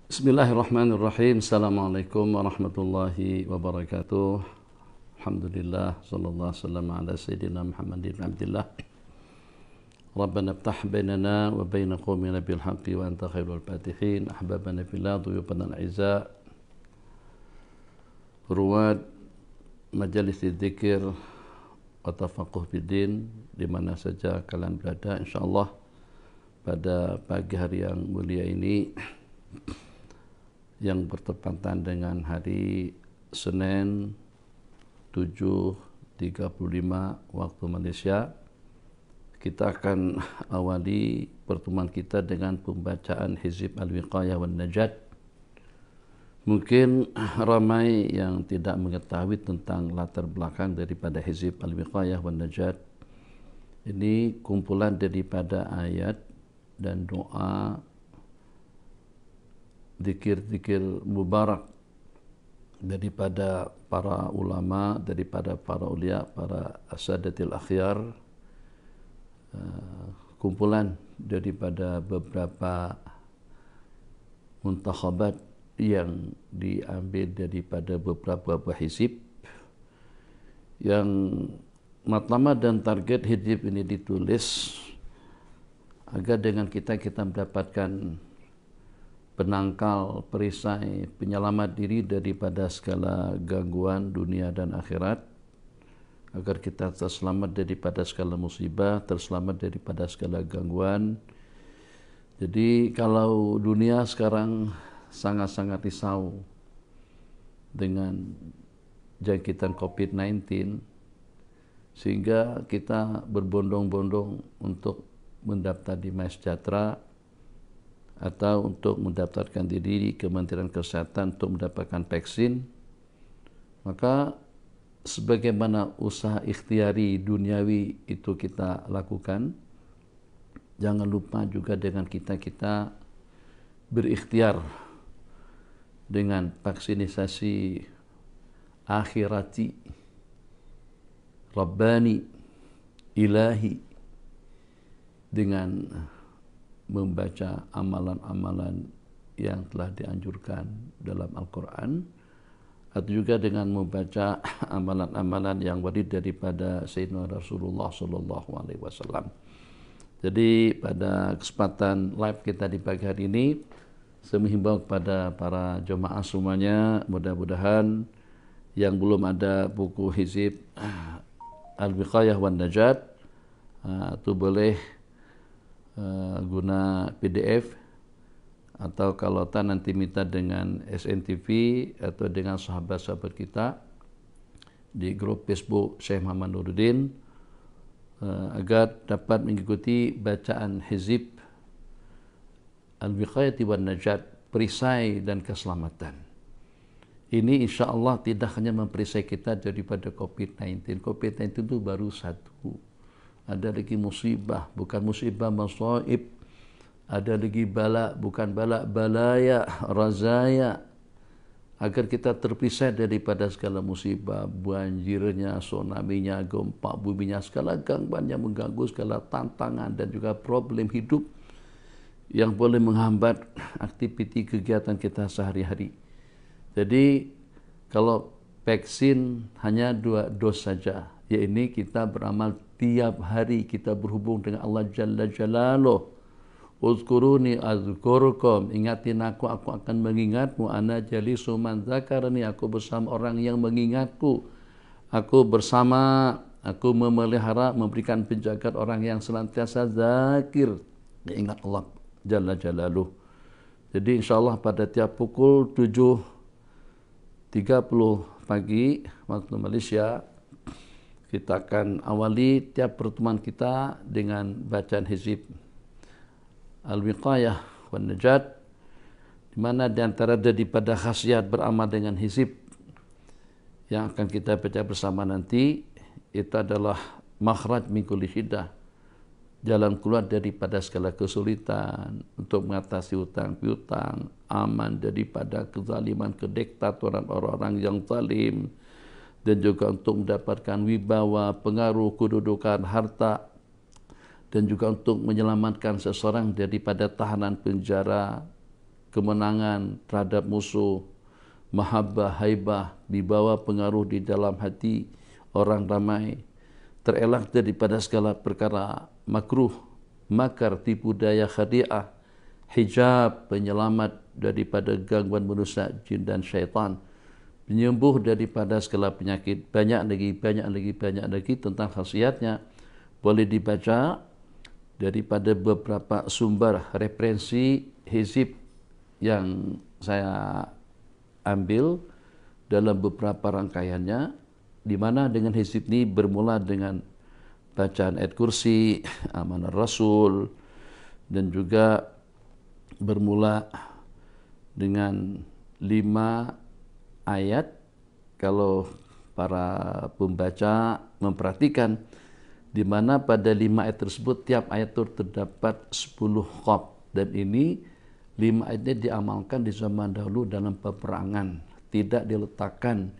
Bismillahirrahmanirrahim. Assalamualaikum warahmatullahi wabarakatuh. Alhamdulillah, sallallahu wasallam ala sayyidina Muhammadin abdillah. Rabbana iftah bainana wa baina qaumina bil haqqi wa anta khairul fatihin. Ahbabana fillah, dhuyufana al-'izza, ruwad majalis dzikir wa tafaqquh bid-din di mana saja kalian berada, insyaallah pada pagi hari yang mulia ini yang bertepatan dengan hari Senin 7.35 waktu Malaysia, kita akan awali pertemuan kita dengan pembacaan Hizib Al-Wiqayah wan Najat. Mungkin ramai yang tidak mengetahui tentang latar belakang daripada Hizib Al-Wiqayah wan Najat. Ini kumpulan daripada ayat dan doa, zikir-zikir mubarak daripada para ulama, daripada para ulia, para asadatil akhyar, kumpulan daripada beberapa muntakhabat yang diambil daripada beberapa hizib, yang matlamat dan target hizib ini ditulis agar dengan kita mendapatkan penangkal, perisai, penyelamat diri daripada segala gangguan dunia dan akhirat, agar kita terselamat daripada segala musibah, terselamat daripada segala gangguan. Jadi kalau dunia sekarang sangat-sangat risau dengan jangkitan COVID-19, sehingga kita berbondong-bondong untuk mendaftar di MySejahtera atau untuk mendaftarkan diri di Kementerian Kesehatan untuk mendapatkan vaksin. Maka sebagaimana usaha ikhtiari duniawi itu kita lakukan, jangan lupa juga dengan kita berikhtiar dengan vaksinisasi akhirati, rabbani, ilahi, dengan membaca amalan-amalan yang telah dianjurkan dalam Al-Quran, atau juga dengan membaca amalan-amalan yang warid daripada Sayyidina Rasulullah sallallahu alaihi wasallam. Jadi pada kesempatan live kita di pagi hari ini, saya menghimbau kepada para jemaah semuanya, mudah-mudahan yang belum ada buku Hizib Al-Wiqayah wan Najat itu boleh guna PDF, atau kalau tak nanti minta dengan SNTV atau dengan sahabat-sahabat kita di grup Facebook Syekh Muhammad Nuruddin, agar dapat mengikuti bacaan Hizib Al-Wiqayah wan Najat, perisai dan keselamatan. Ini insya Allah tidak hanya memperisai kita daripada COVID-19. COVID-19 itu baru satu. Ada lagi musibah, bukan musibah, masaib. Ada lagi bala, bukan bala, balaya, razaya. Agar kita terpisah daripada segala musibah, banjirnya, tsunami-nya, gempa buminya, segala gangguan yang mengganggu, segala tantangan dan juga problem hidup yang boleh menghambat aktiviti kegiatan kita sehari-hari. Jadi kalau vaksin hanya 2 dos saja, yaitu kita beramal tiap hari, kita berhubung dengan Allah Jalla Jalaluh. Uzkuruni azkurukum, ingatin aku akan mengingatmu. Ana jalisu man zakarani, aku bersama orang yang mengingatku. Aku memelihara, memberikan penjagaan orang yang senantiasa zakir, ingat Allah Jalla Jalaluh. Jadi insyaallah pada tiap pukul 7.30 pagi waktu Malaysia, kita akan awali tiap pertemuan kita dengan bacaan Hizib Al-Wiqayah wan Najat, di mana di antara daripada khasiat beramal dengan hizib yang akan kita baca bersama nanti, itu adalah makhraj min kulli syiddah, jalan keluar daripada segala kesulitan, untuk mengatasi hutang piutang, aman daripada kezaliman, kediktatoran orang-orang yang zalim, dan juga untuk mendapatkan wibawa, pengaruh, kedudukan, harta, dan juga untuk menyelamatkan seseorang daripada tahanan penjara, kemenangan terhadap musuh, mahabbah, haibah, dibawa pengaruh di dalam hati orang ramai, terelak daripada segala perkara makruh, makar, tipu daya, khadi'ah, hijab, penyelamat daripada gangguan manusia, jin dan syaitan, penyembuh daripada segala penyakit. Banyak lagi tentang khasiatnya. Boleh dibaca daripada beberapa sumber referensi hizib yang saya ambil dalam beberapa rangkaiannya, di mana dengan hizib ini bermula dengan bacaan ayat kursi, amanah Rasul, dan juga bermula dengan 5 ayat. Kalau para pembaca memperhatikan, di mana pada 5 ayat tersebut tiap ayat itu terdapat 10 khab, dan ini 5 ayatnya diamalkan di zaman dahulu dalam peperangan, tidak diletakkan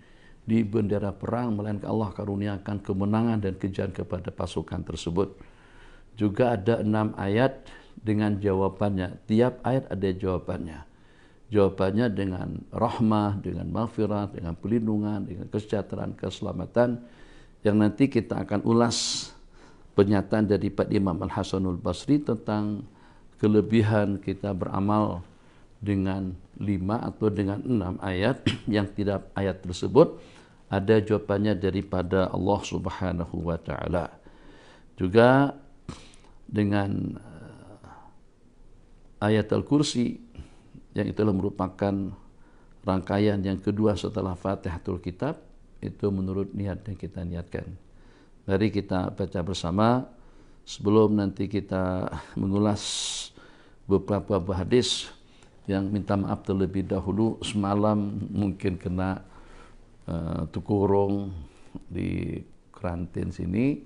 di bendera perang, melainkan Allah karuniakan kemenangan dan kejayaan kepada pasukan tersebut. Juga ada 6 ayat dengan jawabannya, tiap ayat ada jawabannya. Jawabannya dengan rahmah, dengan maghfirah, dengan pelindungan, dengan kesejahteraan, keselamatan, yang nanti kita akan ulas pernyataan daripada Imam Al-Hasanul Basri tentang kelebihan kita beramal dengan 5 atau dengan 6 ayat, yang tidak ayat tersebut ada jawabannya daripada Allah Subhanahu wa taala. Juga dengan ayat Al-Kursi, yang itulah merupakan rangkaian yang kedua setelah Fatihatul Kitab, itu menurut niat yang kita niatkan. Mari kita baca bersama sebelum nanti kita mengulas beberapa hadis yang minta maaf terlebih dahulu. Semalam mungkin kena tukurung di karantina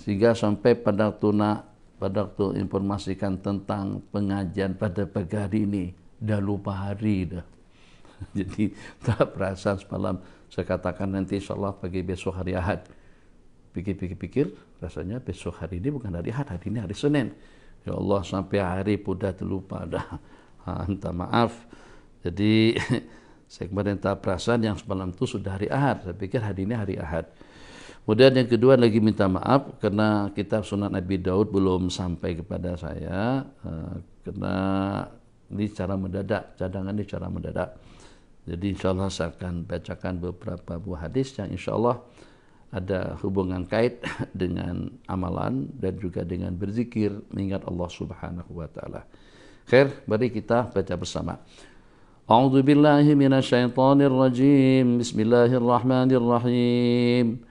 sehingga sampai pada waktu informasikan tentang pengajian pada pagi hari ini dah lupa hari dah. Jadi tak perasaan semalam saya katakan nanti insyaAllah pagi besok hari Ahad. Pikir-pikir rasanya besok hari ini bukan hari Ahad, hari ini hari Senin. Ya Allah, sampai hari pun dah terlupa dah. Minta maaf. Jadi saya kemarin tak perasaan yang semalam itu sudah hari Ahad. Saya pikir hari ini hari Ahad. Kemudian yang kedua lagi minta maaf karena kitab Sunan Abi Daud belum sampai kepada saya, karena ini secara mendadak, cadangan ini secara mendadak. Jadi insyaAllah saya akan bacakan beberapa buah hadis yang insyaAllah ada hubungan kait dengan amalan dan juga dengan berzikir mengingat Allah Subhanahu wa taala. Khair, mari kita baca bersama. A'udzu billahi minasyaitonir rajim. Bismillahirrahmanirrahim.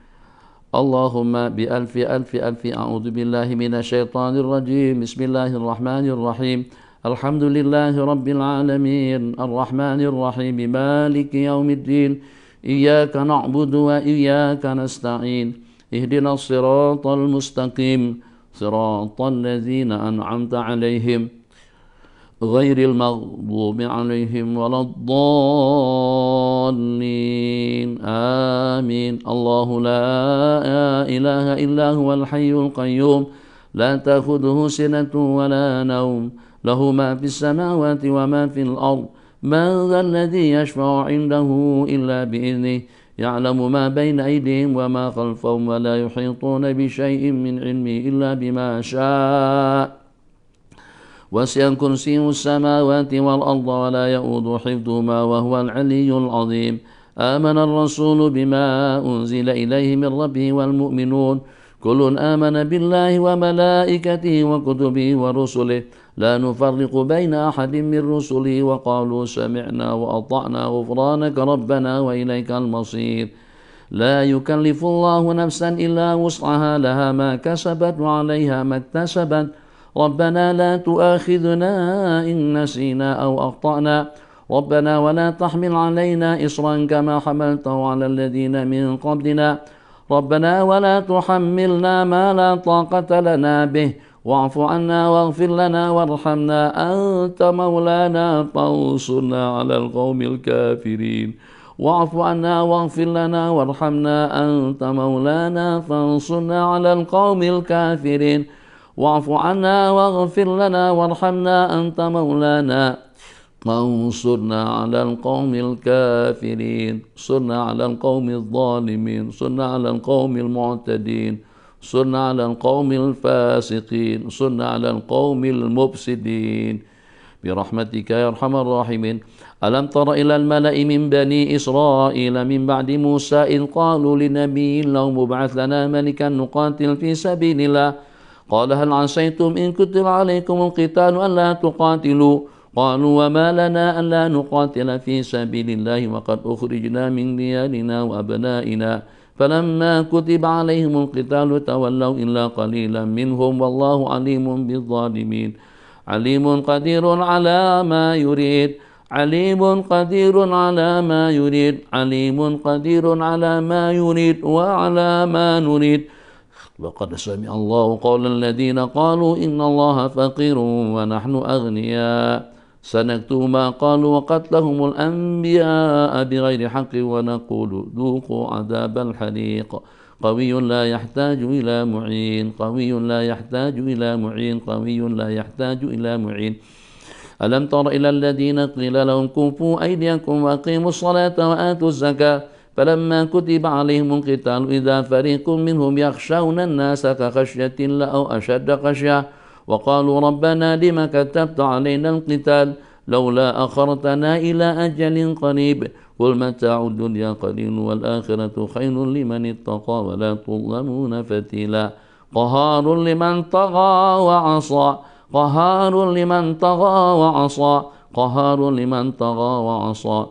Allahumma bi alfi a'udzu billahi minasyaitonir rajim. Bismillahirrahmanirrahim. Alhamdulillahi rabbil alamin. Arrahmanir rahim. Maliki yaumiddin. Iyyaka na'budu wa iyyaka nasta'in. Ihdinas siratal mustaqim. Siratal ladzina an'amta 'alaihim ghairil maghdubi 'alaihim waladdallin. Amin. Allahu la ilaha illa huwal hayyul qayyum. La ta'khudhuhu sinatun wa la nawm. Lahu ma fis samawati wa ma fil ard. Man dhal ladzi yashfa'u 'indahu illa bi'idhnihi. Ya'lamu ma bayna aydihim wa ma khalfahum wa la yuhituna bi syai'in min 'ilmihi illa bima syaa'. Wasi'a kursiyyuhu as-samawati wal arda wa la ya'uduhu hifdhuhuma wa huwal 'aliyyul 'azim. Amana ar-rasulu bima unzila ilayhi min rabbihi wal mu'minun. Kullun amana billahi wa malaikatihi wa kutubihi wa rusulihi. لا نفرق بين أحد من رسله وقالوا سمعنا وأطعنا غفرانك ربنا وإليك المصير. لا يكلف الله نفسا إلا وسعها لها ما كسبت وعليها ما اكتسبت. ربنا لا تؤاخذنا إن نسينا أو أخطأنا. ربنا ولا تحمل علينا إصرا كما حملته على الذين من قبلنا. ربنا ولا تحملنا ما لا طاقة لنا به. واعف عنا واغفر لنا وارحمنا أنت مولانا فانصرنا على القوم الكافرين. واعف عنا واغفر لنا وارحمنا أنت مولانا فانصرنا على القوم الكافرين. واعف عنا واغفر لنا وارحمنا أنت مولانا وانصرنا على القوم الكافرين انصرنا على القوم الظالمين انصرنا على القوم المعتدين انصرنا على القوم الفاسقين انصرنا على القوم المفسدين برحمتك يا أرحم الراحمين. ألم تر إلى الملأ من بني إسرائيل من بعد موسى إذ قالوا لنبي لهم ابعث لنا ملكا نقاتل في سبيل الله قال هل عسيتم إن كتب عليكم القتال ألا تقاتلوا قالوا وما لنا ألا نقاتل في سبيل الله وقد أخرجنا من ديارنا وأبنائنا فلما كتب عليهم القتال تولوا إلا قليلا منهم والله عليم بالظالمين عليم قدير على ما يريد عليم قدير على ما يريد عليم قدير على ما يريد وعلى ما نريد لقد سمع الله قول الذين قالوا إن الله فقير ونحن أغنياء سنكتب ما قالوا وقتلهم الأنبياء بغير حق ونقول ذوقوا عذاب الحريق قوي لا يحتاج إلى معين قوي لا يحتاج إلى معين قوي لا يحتاج إلى معين ألم تر إلى الذين قيل لهم كفوا أيديكم وأقيموا الصلاة وآتوا الزكاة فلما كتب عليهم القتال إذا فريق منهم يخشون الناس كخشية الله أو أشد خشية وقالوا ربنا لما كتبت علينا القتال لولا أخرتنا إلى أجل قريب قل متاع الدنيا قليل والآخرة خير لمن اتقى ولا تظلمون فتيلا قهار لمن طغى وعصى قهار لمن طغى وعصى قهار لمن طغى وعصى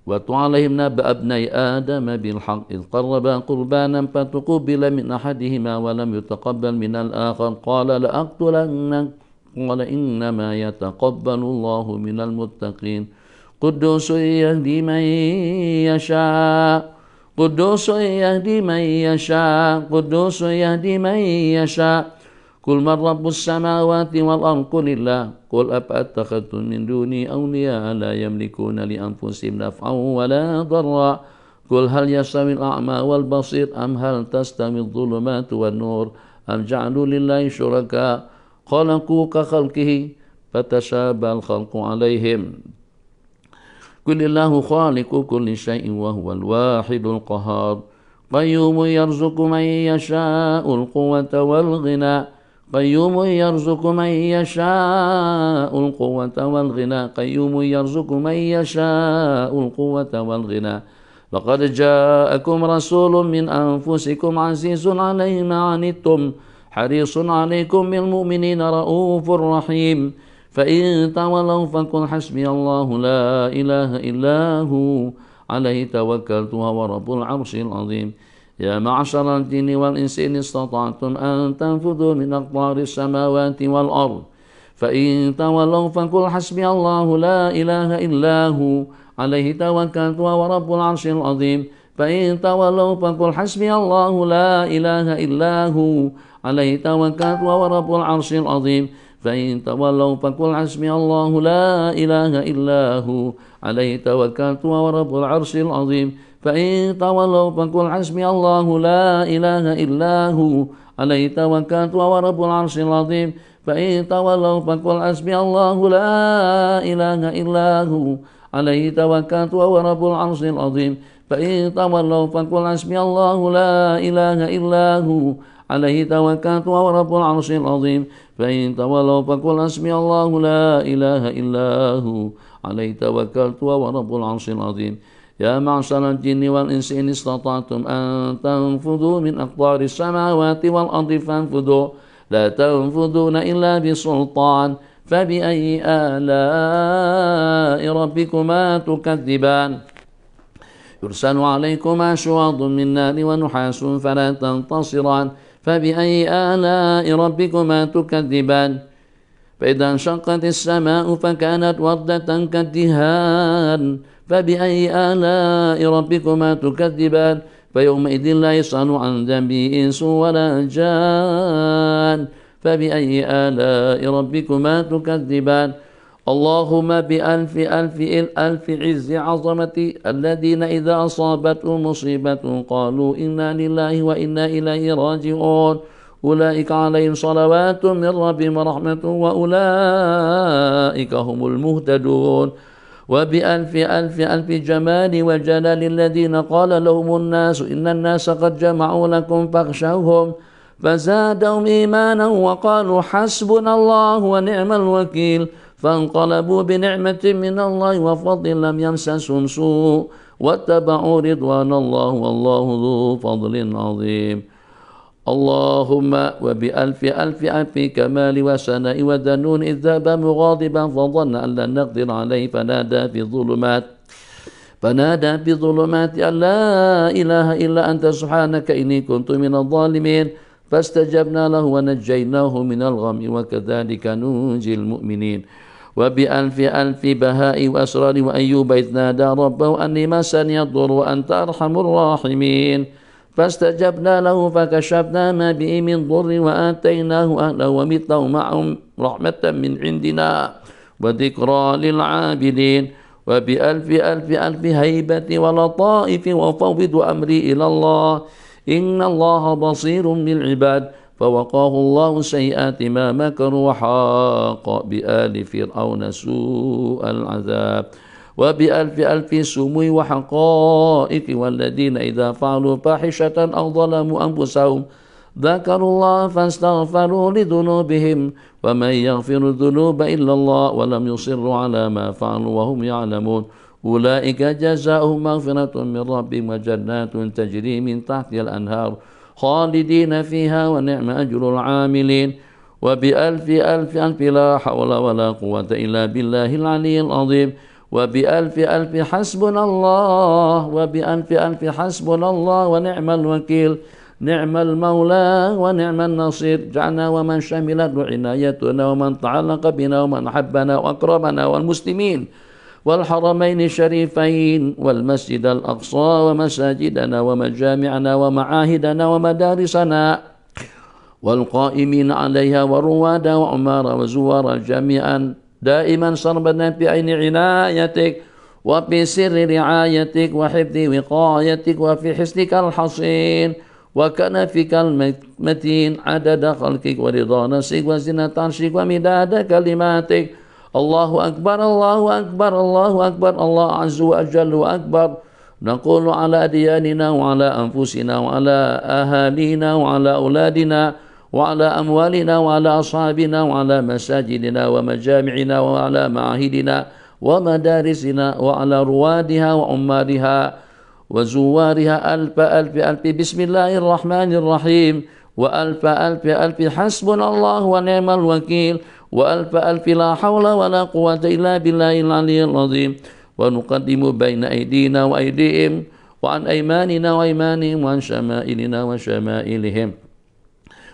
واتل عليهم نبأ ابني آدم بالحق إذ قربا قربانا فتقبل من أحدهما ولم يتقبل من الآخر قال لأقتلنك قال إنما يتقبل الله من المتقين قدوس يهدي من يشاء قدوس يهدي من يشاء قدوس يهدي من يشاء قل من رب السماوات والأرض قل الله قل أفأتخذتم من دوني أولياء لا يملكون لأنفسهم نفعا ولا ضرا قل هل يستوي الأعمى والبصير أم هل تستوي الظلمات والنور أم جعلوا لله شركاء خلقوا كخلقه فتشابه الخلق عليهم قل الله خالق كل شيء وهو الواحد القهار قيوم يرزق من يشاء القوة والغنى قيوم يرزق من يشاء القوة والغنى قيوم يرزق من يشاء القوة والغنى لقد جاءكم رسول من أنفسكم عزيز عليه ما عنتم حريص عليكم بالمؤمنين رؤوف رحيم فإن تولوا فقل حسبي الله لا إله إلا هو عليه توكلت وهو رب العرش العظيم يا معشر الجن والإنس إن استطعتم أن تنفذوا من أقطار السماوات والأرض فإن تولوا فقل حسبي الله لا إله إلا هو عليه توكلت وهو رب العرش العظيم فإن تولوا فقل حسبي الله لا إله إلا هو عليه توكلت وهو رب العرش العظيم فإن تولوا فقل حسبي الله لا إله إلا هو عليه توكلت وهو رب العرش العظيم فإن تولوا فقل حسبي الله لا إله إلا هو عليه توكلت وهو رب العرش العظيم فإن تولوا فقل حسبي الله لا إله إلا هو عليه توكلت وهو رب العرش العظيم فإن تولوا فقل حسبي الله لا إله إلا هو عليه توكلت وهو رب العرش العظيم فإن تولوا فقل حسبي الله لا إله إلا هو عليه توكلت وهو رب العرش العظيم يا معشر الجن والإنس إن استطعتم أن تنفذوا من أقطار السماوات والأرض فانفذوا لا تنفذون إلا بسلطان فبأي آلاء ربكما تكذبان يرسل عليكما شواظ من نار ونحاس فلا تنتصران فبأي آلاء ربكما تكذبان فإذا انشقت السماء فكانت وردة كالدهان فبأي آلاء ربكما تكذبان فيومئذ لا يسأل عن ذنبه إنس ولا جان فبأي آلاء ربكما تكذبان اللهم بألف ألف عز عظمة الذين إذا أصابتهم مصيبة قالوا إنا لله وإنا إليه راجعون أولئك عليهم صلوات من ربهم ورحمة وأولئك هم المهتدون وبألف ألف ألف جمال وجلال الذين قال لهم الناس إن الناس قد جمعوا لكم فاخشوهم فزادهم إيمانا وقالوا حسبنا الله ونعم الوكيل فانقلبوا بنعمة من الله وفضل لم يمسسهم سوء واتبعوا رضوان الله والله ذو فضل عظيم اللهم وبألف ألف ألف كمال وسناء وذنون إذ ذهب مغاضبا فظن أن لن نقدر عليه فنادى في الظلمات أن لا إله إلا أنت سبحانك إني كنت من الظالمين فاستجبنا له ونجيناه من الغم وكذلك ننجي المؤمنين وبألف ألف بهاء وأسرار وأيوب إذ نادى ربه أني مسني الضر وأنت أرحم الراحمين فاستجبنا له فكشفنا ما به من ضر وآتيناه أهله ومثله معهم رحمة من عندنا وذكرى للعابدين وبألف ألف ألف هيبة ولطائف وفوض أمري إلى الله إن الله بصير بالعباد فوقاه الله سيئات ما مكروا وحاق بآل فرعون سوء العذاب وبألف ألف سمو وحقائق والذين إذا فعلوا فاحشة أو ظلموا أنفسهم ذكروا الله فاستغفروا لذنوبهم ومن يغفر الذنوب إلا الله ولم يصروا على ما فعلوا وهم يعلمون أولئك جزاؤهم مغفرة من ربهم وجنات تجري من تحتها الأنهار خالدين فيها ونعم أجر العاملين وبألف ألف ألف لا حول ولا قوة إلا بالله العلي العظيم وبألف ألف حسبنا الله وبألف ألف حسبنا الله ونعم الوكيل نعم المولى ونعم النصير جعلنا ومن شملت عنايتنا ومن تعلق بنا ومن أحبنا وأقربنا والمسلمين والحرمين الشريفين والمسجد الأقصى ومساجدنا ومجامعنا ومعاهدنا ومدارسنا والقائمين عليها وروادها وعمارا وزوارا جميعا دائما صربنا بعين عنايتك وفي سر رعايتك وحفظ وقايتك وفي حسنك الحصين وكنفك المتين عدد خلقك ورضا نفسك وزنة عرشك ومداد كلماتك الله أكبر الله أكبر الله أكبر الله عز وجل وأكبر نقول على أدياننا وعلى أنفسنا وعلى أهالينا وعلى أولادنا وعلى أموالنا وعلى أصحابنا وعلى مساجدنا ومجامعنا وعلى معاهدنا ومدارسنا وعلى روادها وعمارها وزوارها ألف ألف ألف بسم الله الرحمن الرحيم وألف ألف ألف حسبنا الله ونعم الوكيل وألف ألف لا حول ولا قوة إلا بالله العلي العظيم ونقدم بين أيدينا وأيديهم وعن أيماننا وأيمانهم وعن شمائلنا وشمائلهم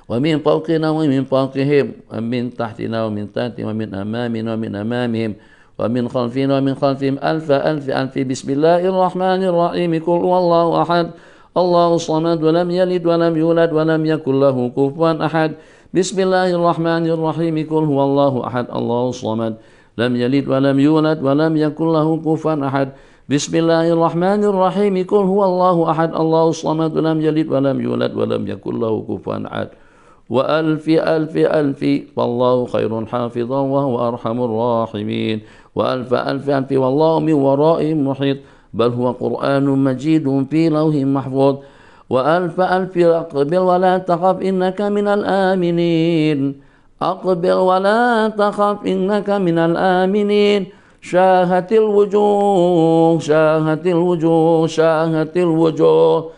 ومن فوقنا ومن فوقهم ومن تحتنا ومن تحتهم ومن أمامنا ومن أمامهم ومن خلفنا ومن خلفهم ألف ألف ألف بسم الله الرحمن الرحيم قل هو الله أحد الله الصمد ولم يلد ولم يولد ولم يكن له كفوا أحد بسم الله الرحمن الرحيم قل هو الله أحد الله الصمد لم يلد ولم يولد ولم يكن له كفوا أحد بسم الله الرحمن الرحيم قل هو الله أحد الله الصمد لم يلد ولم يولد ولم يكن له كفوا أحد وألف ألف ألف والله خير حافظا وهو أرحم الراحمين وألف ألف ألف والله من ورائهم محيط بل هو قرآن مجيد في لوح محفوظ وألف ألف أقبل ولا تخف إنك من الآمنين أقبل ولا تخف إنك من الآمنين شاهت الوجوه شاهت الوجوه شاهت الوجوه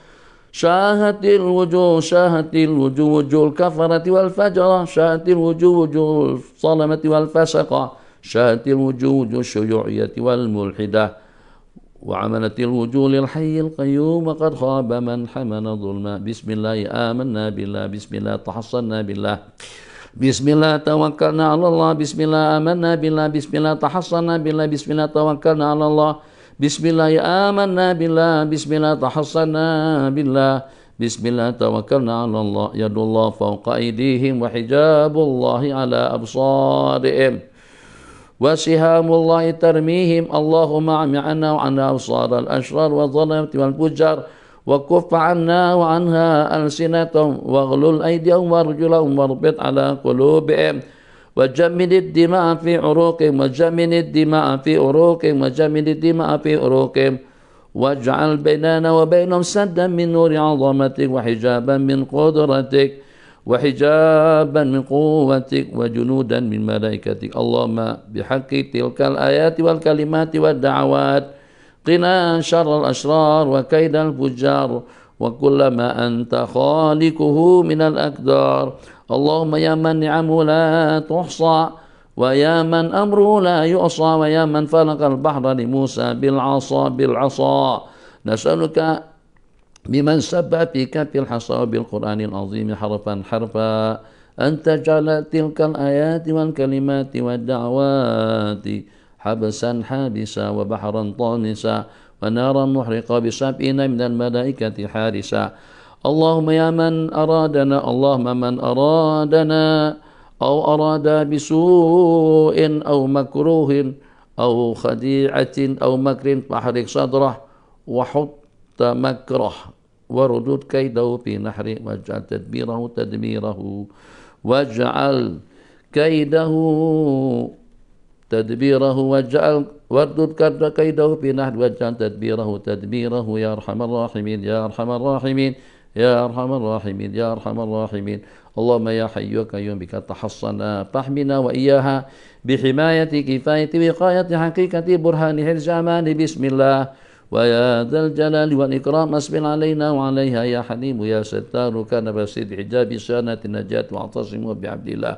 شاهت الوجوه شاهت الوجوه وجوه الكفرة والفجرة شاهت الوجوه وجوه الظلمة والفسقة شاهت الوجوه وجوه الشيوعية والملحدة وعملت الوجوه للحي القيوم وقد خاب من حمل ظلما بسم الله آمنا بالله بسم الله تحصنا بالله بسم الله توكلنا على الله بسم الله آمنا بالله بسم الله تحصنا بالله بسم الله توكلنا على الله بسم الله آمنا بالله بسم الله تحصنا بالله بسم الله توكلنا على الله يد الله فوق أيديهم وحجاب الله على أبصارهم وسهام الله ترميهم اللهم اعم عنا وعن أبصار الأشرار والظلمة والفجار وكف عنا وعنها ألسنتهم واغلل أيديهم وارجلهم واربط على قلوبهم وجمد الدماء في عروقهم وجمد الدماء في عروقهم وجمد الدماء في عروقهم واجعل بيننا وبينهم سدا من نور عظمتك وحجابا من قدرتك وحجابا من قوتك وجنودا من ملائكتك اللهم بحق تلك الآيات والكلمات والدعوات قنا شر الأشرار وكيد الفجار وكل ما أنت خالقه من الأقدار اللهم يا من نعمه لا تحصى ويا من أمره لا يعصى ويا من فلق البحر لموسى بالعصا نسألك بمن سبح في كف الحصى بالقرآن العظيم حرفا حرفا أن تجعل تلك الآيات والكلمات والدعوات حبسا حابسا وبحرا طامسا ونارا محرقة بسبعين من الملائكة حارسا اللهم يا من أرادنا أو أراد بسوء أو مكروه أو خديعة أو مكر فاحرق صدره وحط مكره وردود كيده في نحره واجعل تدبيره واردد كيده في نحر واجعل تدبيره يا أرحم الراحمين يا أرحم الراحمين يا أرحم الراحمين يا أرحم الراحمين اللهم يا حي يا قيوم بك تحصنا فاحمنا وإياها بحماية كفاية وقاية حقيقة برهان حرز أمان بسم الله ويا ذا الجلال والإكرام أسبل علينا وعليها يا حليم يا ستار كان بسيط حجاب سنة النجاة واعتصموا بعبد الله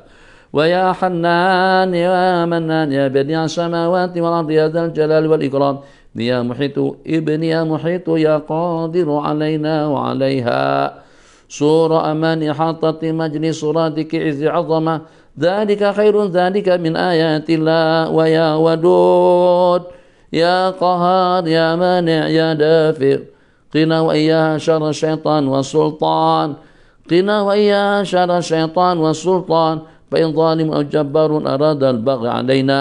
ويا حنان يا منان يا بديع السماوات والأرض يا ذا الجلال والإكرام يا محيط يا محيط يا قادر علينا وعليها صور أمان إحاطة مجلس صوراتك عز عظمة ذلك خير ذلك من آيات الله ويا ودود يا قهار يا مانع يا دافع قنا وإياها شر الشيطان والسلطان قنا وإياها شر الشيطان والسلطان فإن ظالم أو جبار أراد البغي علينا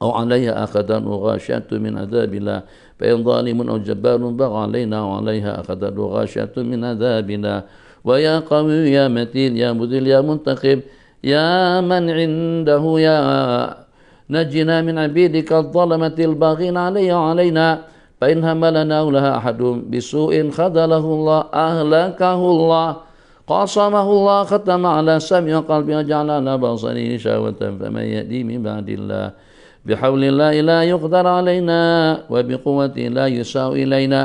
أو عليها أخذا وغاشية من عذاب الله فإن ظالم أو جبار بغى علينا وعليها أخذا وغاشية من عذاب الله ويا قوي يا متين يا مذل يا منتقم يا من عنده يا نجنا من عبيدك الظلمة الباغين علي وعلينا فإن هملنا لها أحد بسوء خذله الله أهلكه الله قاصمه الله ختم على سمع وقلبه وجعل على بصره شهوة فمن يهدي من بعد الله بحول الله لا يقدر علينا وبقوته لا يساء إلينا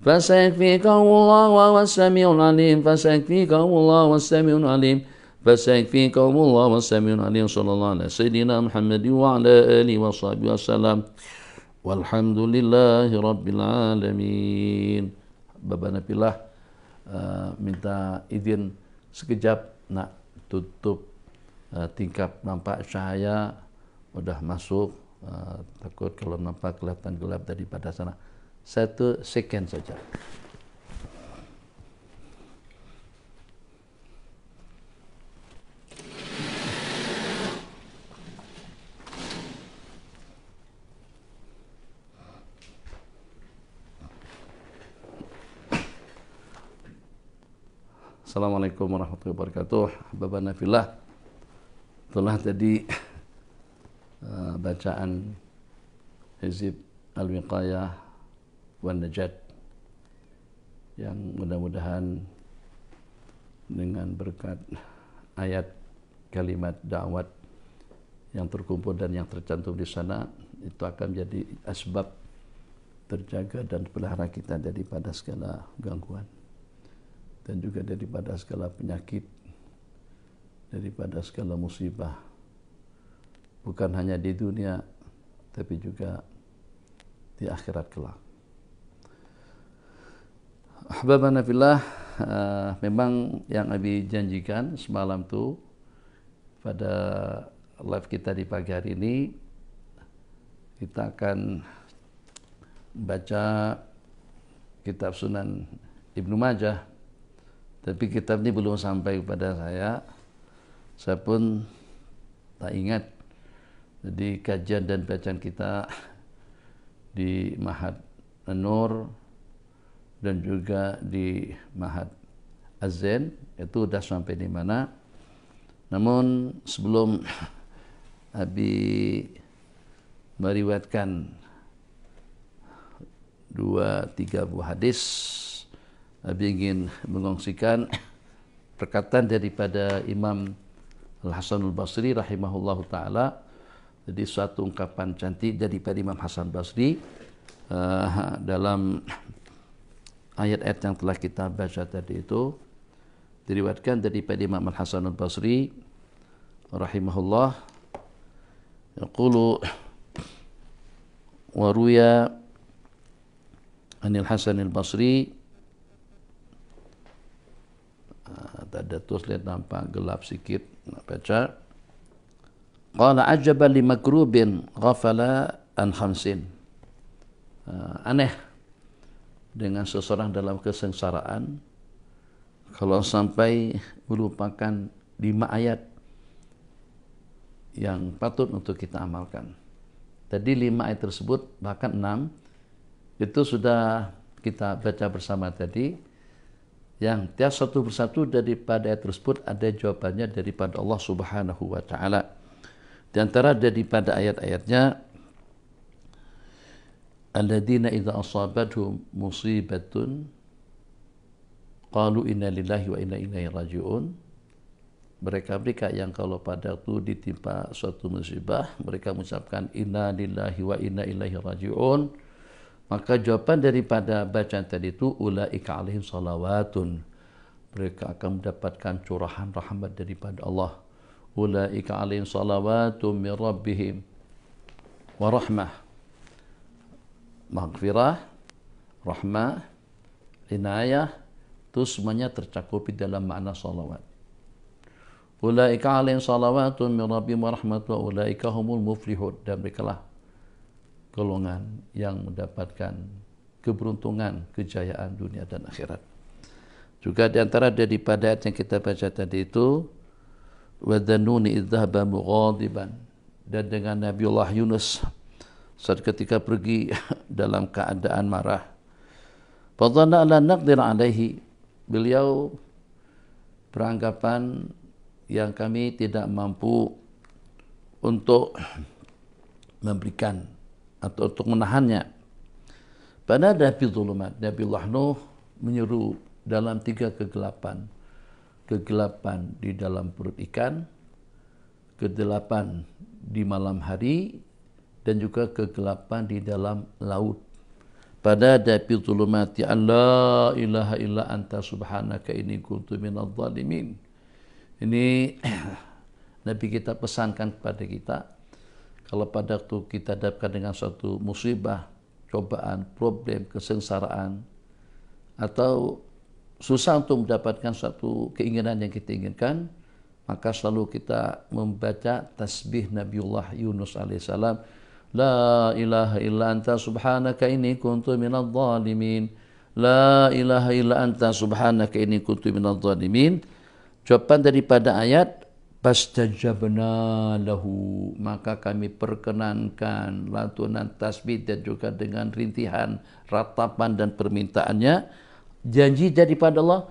فسيكفيكهم الله وهو السميع العليم فسيكفيكهم الله والسميع العليم فسيكفيكهم الله والسميع العليم صلى الله على سيدنا محمد وعلى آله وصحبه وسلم والحمد لله رب العالمين. Bapak Nabilah minta izin sekejap nak tutup tingkap nampak cahaya udah masuk, takut kalau nampak kelihatan gelap daripada sana. 1 second saja. Assalamualaikum warahmatullahi wabarakatuh. Bapak Nafilah, telah tadi bacaan Hizib Al-Wiqayah wan Najat yang mudah-mudahan dengan berkat ayat kalimat dakwat yang terkumpul dan yang tercantum di sana itu akan menjadi asbab terjaga dan pelihara kita daripada segala gangguan dan juga daripada segala penyakit, daripada segala musibah, bukan hanya di dunia tapi juga di akhirat kelak. Ahbabana fillah, memang yang Abi janjikan semalam tuh pada live kita di pagi hari ini kita akan baca kitab Sunan Ibnu Majah. Tapi kitab ini belum sampai kepada saya pun tak ingat. Jadi kajian dan bacaan kita di Mahad Nur dan juga di Ma'had Az-Zain, itu sudah sampai di mana. Namun sebelum Abi meriwayatkan 2-3 buah hadis, Abi ingin mengongsikan perkataan daripada Imam Al-Hasanul Basri rahimahullahu ta'ala. Jadi suatu ungkapan cantik daripada Imam Hasan Basri dalam ayat-ayat yang telah kita baca tadi itu, diriwayatkan daripada Imam Al-Hasan Al-Basri rahimahullah, yaqulu wa ruya anil Hasan Al-Basri, tak ada tulis, lihat nampak gelap sikit nak baca. Qala ajaban li makrubin ghafala an khamsin. Aneh dengan seseorang dalam kesengsaraan kalau sampai melupakan 5 ayat yang patut untuk kita amalkan. Tadi 5 ayat tersebut, bahkan 6 itu sudah kita baca bersama tadi, yang tiap satu persatu daripada ayat tersebut ada jawabannya daripada Allah Subhanahu wa taala. Di antara daripada ayat-ayatnya, alladzina idza asabathum musibatun qalu inna lillahi wa inna ilaihi raji'un. Mereka yang kalau pada waktu ditimpa suatu musibah, mereka mengucapkan inna lillahi wa inna ilaihi raji'un. Maka jawaban daripada bacaan tadi itu, ulaika alaihim salawatun. Mereka akan mendapatkan curahan rahmat daripada Allah. Ulaika alaihim salawatun min rabbihim wa rahmah. Maghfirah, rahmah, inayah, itu semuanya tercakup di dalam makna salawat. Ulaika alaihim salawatun min rabbihim wa rahmah wa ulaika humul muflihun. Dan merekalah golongan yang mendapatkan keberuntungan, kejayaan dunia dan akhirat. Juga di antara daripada ayat yang kita baca tadi itu, wa dhannuni idh dhahaba mughadiban, dan dengan Nabiullah Yunus saat ketika pergi dalam keadaan marah. Fa dhanna la naqdir alaihi, beliau beranggapan yang kami tidak mampu untuk memberikan atau untuk menahannya. Pada Nabi Zulumat, Nabiullah Nuh menyeru dalam 3 kegelapan. Kegelapan di dalam perut ikan, kegelapan di malam hari, dan juga kegelapan di dalam laut. Pada Nabi Zulumat, ya la ilaha illa anta subhanaka inni kuntu minadh dhalimin. Ini Nabi kita pesankan kepada kita, kalau pada waktu kita dihadapkan dengan suatu musibah, cobaan, problem, kesengsaraan, atau susah untuk mendapatkan suatu keinginan yang kita inginkan, maka selalu kita membaca tasbih Nabiullah Yunus alaihissalam, la ilaha illa anta subhanaka inni kuntu minadh dhalimin, la ilaha illa anta subhanaka inni kuntu minadh dhalimin. Jawaban daripada ayat, fastajabna lahu, maka kami perkenankan lantunan tasbih dan juga dengan rintihan, ratapan dan permintaannya. Janji daripada Allah,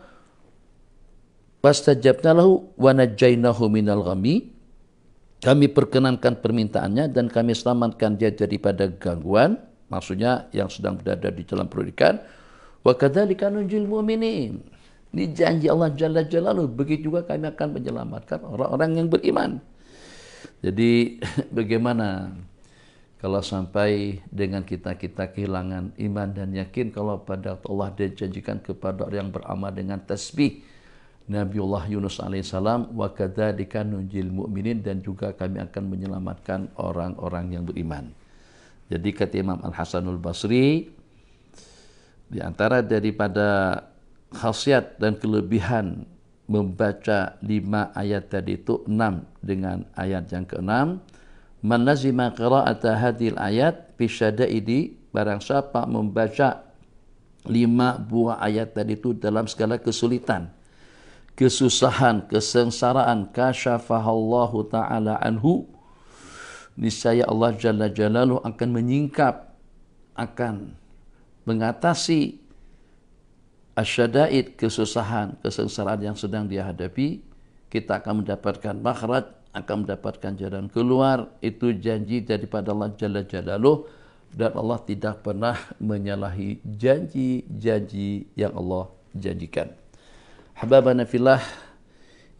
fastajabna lahu wa najjaynahu minal ghammi, kami perkenankan permintaannya dan kami selamatkan dia daripada gangguan, maksudnya yang sedang berada di dalam perut ikan. Wa kadzalika nunjil mu'minin, ini janji Allah Jalla Jalaluhu, begitu juga kami akan menyelamatkan orang-orang yang beriman. Jadi bagaimana kalau sampai dengan kita kehilangan iman dan yakin kalau pada Allah dijanjikan kepada orang yang beramal dengan tasbih Nabiullah Yunus alaihissalam, wa kadzalika nunjil mu'minin, dan juga kami akan menyelamatkan orang-orang yang beriman. Jadi kata Imam Al-Hasanul Basri, di antara daripada khasiat dan kelebihan membaca 5 ayat tadi itu 6 dengan ayat yang ke-6, man lazima qira'ata hadhil ayat fi syada'idi, barang siapa membaca 5 buah ayat tadi itu dalam segala kesulitan, kesusahan, kesengsaraan, kasyafahallahu ta'ala anhu, niscaya Allah Jalla Jalaluhu akan menyingkap, akan mengatasi asyadaid, kesusahan, kesengsaraan yang sedang dia hadapi, kita akan mendapatkan makhraj, akan mendapatkan jalan keluar. Itu janji daripada Allah Jalla Jalaluh, dan Allah tidak pernah menyalahi janji-janji yang Allah janjikan. Hababana fillah,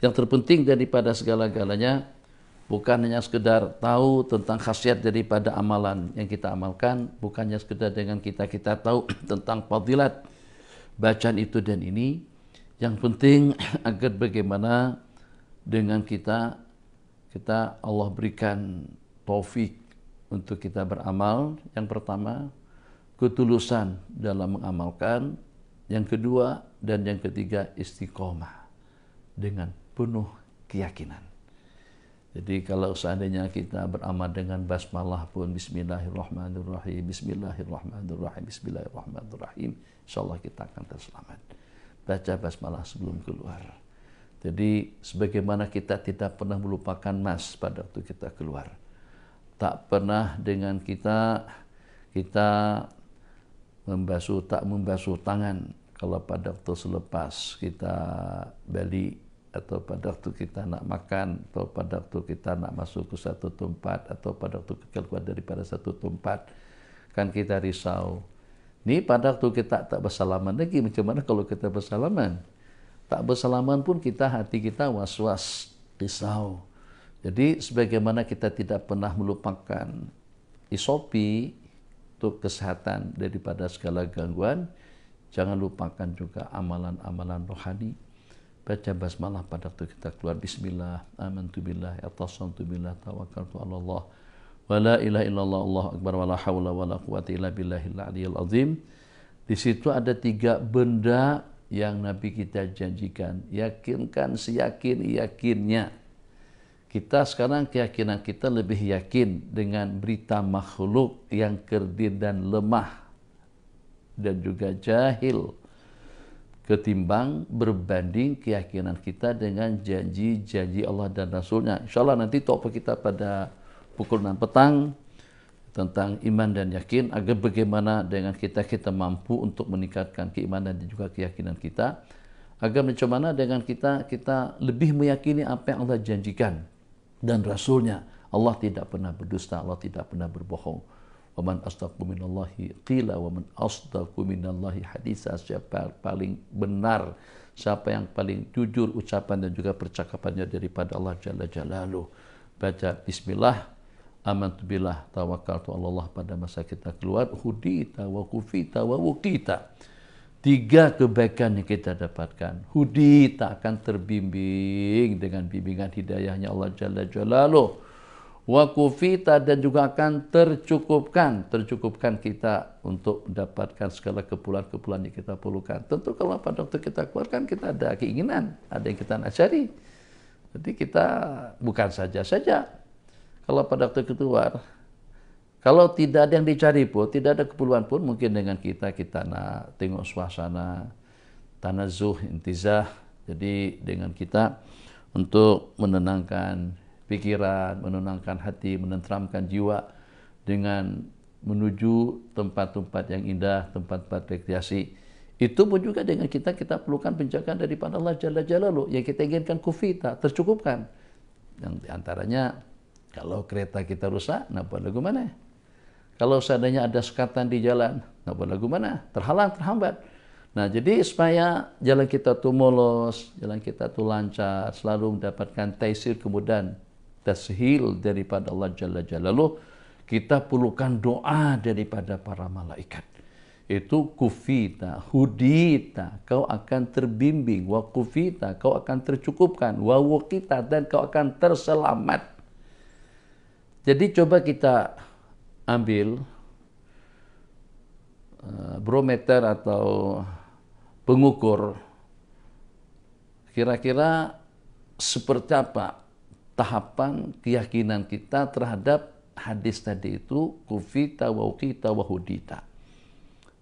yang terpenting daripada segala-galanya bukan hanya sekedar tahu tentang khasiat daripada amalan yang kita amalkan, bukannya sekedar dengan kita tahu tentang fadilat bacaan itu dan ini. Yang penting agar bagaimana dengan kita Allah berikan taufik untuk kita beramal. Yang pertama, ketulusan dalam mengamalkan. Yang kedua dan yang ketiga, istiqomah dengan penuh keyakinan. Jadi kalau seandainya kita beramal dengan basmalah pun, bismillahirrahmanirrahim, bismillahirrahmanirrahim, bismillahirrahmanirrahim, insyaallah kita akan terselamat. Baca basmalah sebelum keluar. Jadi sebagaimana kita tidak pernah melupakan mas pada waktu kita keluar, tak pernah dengan kita tak membasuh tangan kalau pada waktu selepas kita balik, atau pada waktu kita nak makan, atau pada waktu kita nak masuk ke satu tempat, atau pada waktu kita keluar daripada satu tempat, kan kita risau. Ni pada waktu kita tak bersalaman lagi, macam mana kalau kita bersalaman? Tak bersalaman pun hati kita was-was, risau. Jadi sebagaimana kita tidak pernah melupakan SOP untuk kesehatan daripada segala gangguan, jangan lupakan juga amalan-amalan rohani. Baca basmalah pada waktu kita keluar, bismillah, amantu billah, atasantu billah, tawakkaltu ala Allah, wa la ilaha illallah, Allahu akbar, wa la hawla wa la quwwata illa billahil aliyyil azim. Di situ ada 3 benda yang Nabi kita janjikan. Yakinkan seyakin-yakinnya. Kita sekarang keyakinan kita lebih yakin dengan berita makhluk yang kerdil dan lemah dan juga jahil, ketimbang berbanding keyakinan kita dengan janji-janji Allah dan Rasulnya. InsyaAllah nanti topik kita pada pukul 6 petang tentang iman dan yakin, agar bagaimana dengan kita mampu untuk meningkatkan keimanan dan juga keyakinan kita, agar macam mana dengan kita lebih meyakini apa yang Allah janjikan dan Rasulnya. Allah tidak pernah berdusta, Allah tidak pernah berbohong. Wa man asdaqu minallahi qila wa man asdaqu minallahi haditsa. Siapa paling benar, siapa yang paling jujur ucapan dan juga percakapannya daripada Allah Jalla Jalaluh. Baca bismillah, amantu billah, tawakkaltu ala Allah pada masa kita keluar, hudita wa kufita wa wuqita. 3 kebaikan yang kita dapatkan. Hudita, akan terbimbing dengan bimbingan hidayahnya Allah Jalla Jalaluh. Wa kufita, dan juga akan tercukupkan kita untuk mendapatkan segala keperluan-keperluan yang kita perlukan. Tentu kalau pada waktu kita keluar kan kita ada keinginan, ada yang kita nak cari. Jadi kita bukan saja kalau pada waktu keluar, kalau tidak ada yang dicari pun, tidak ada keperluan pun, mungkin dengan kita nak tengok suasana, tanazuh, intizah. Jadi dengan kita untuk menenangkan pikiran, menenangkan hati, menenteramkan jiwa dengan menuju tempat-tempat yang indah, tempat-tempat rekreasi. Itu pun juga dengan kita perlukan penjagaan daripada Allah Jalla Jalaluh. Yang kita inginkan kufita, tercukupkan. Yang diantaranya, kalau kereta kita rusak, nak buat lagu mana? Kalau seandainya ada sekatan di jalan, nak buat lagu mana? Terhambat. Nah, jadi supaya jalan kita tu mulus, jalan kita tu lancar, selalu mendapatkan taisir, kemudahan, tashil daripada Allah Jalla Jalaluh, kita perlukan doa daripada para malaikat. Itu kufita, hudita, kau akan terbimbing, wa kufita, kau akan tercukupkan, wa wuqita, dan kau akan terselamat. Jadi coba kita ambil barometer atau pengukur, kira-kira seperti apa tahapan keyakinan kita terhadap hadis tadi itu, kufita wa uqita wa hudita.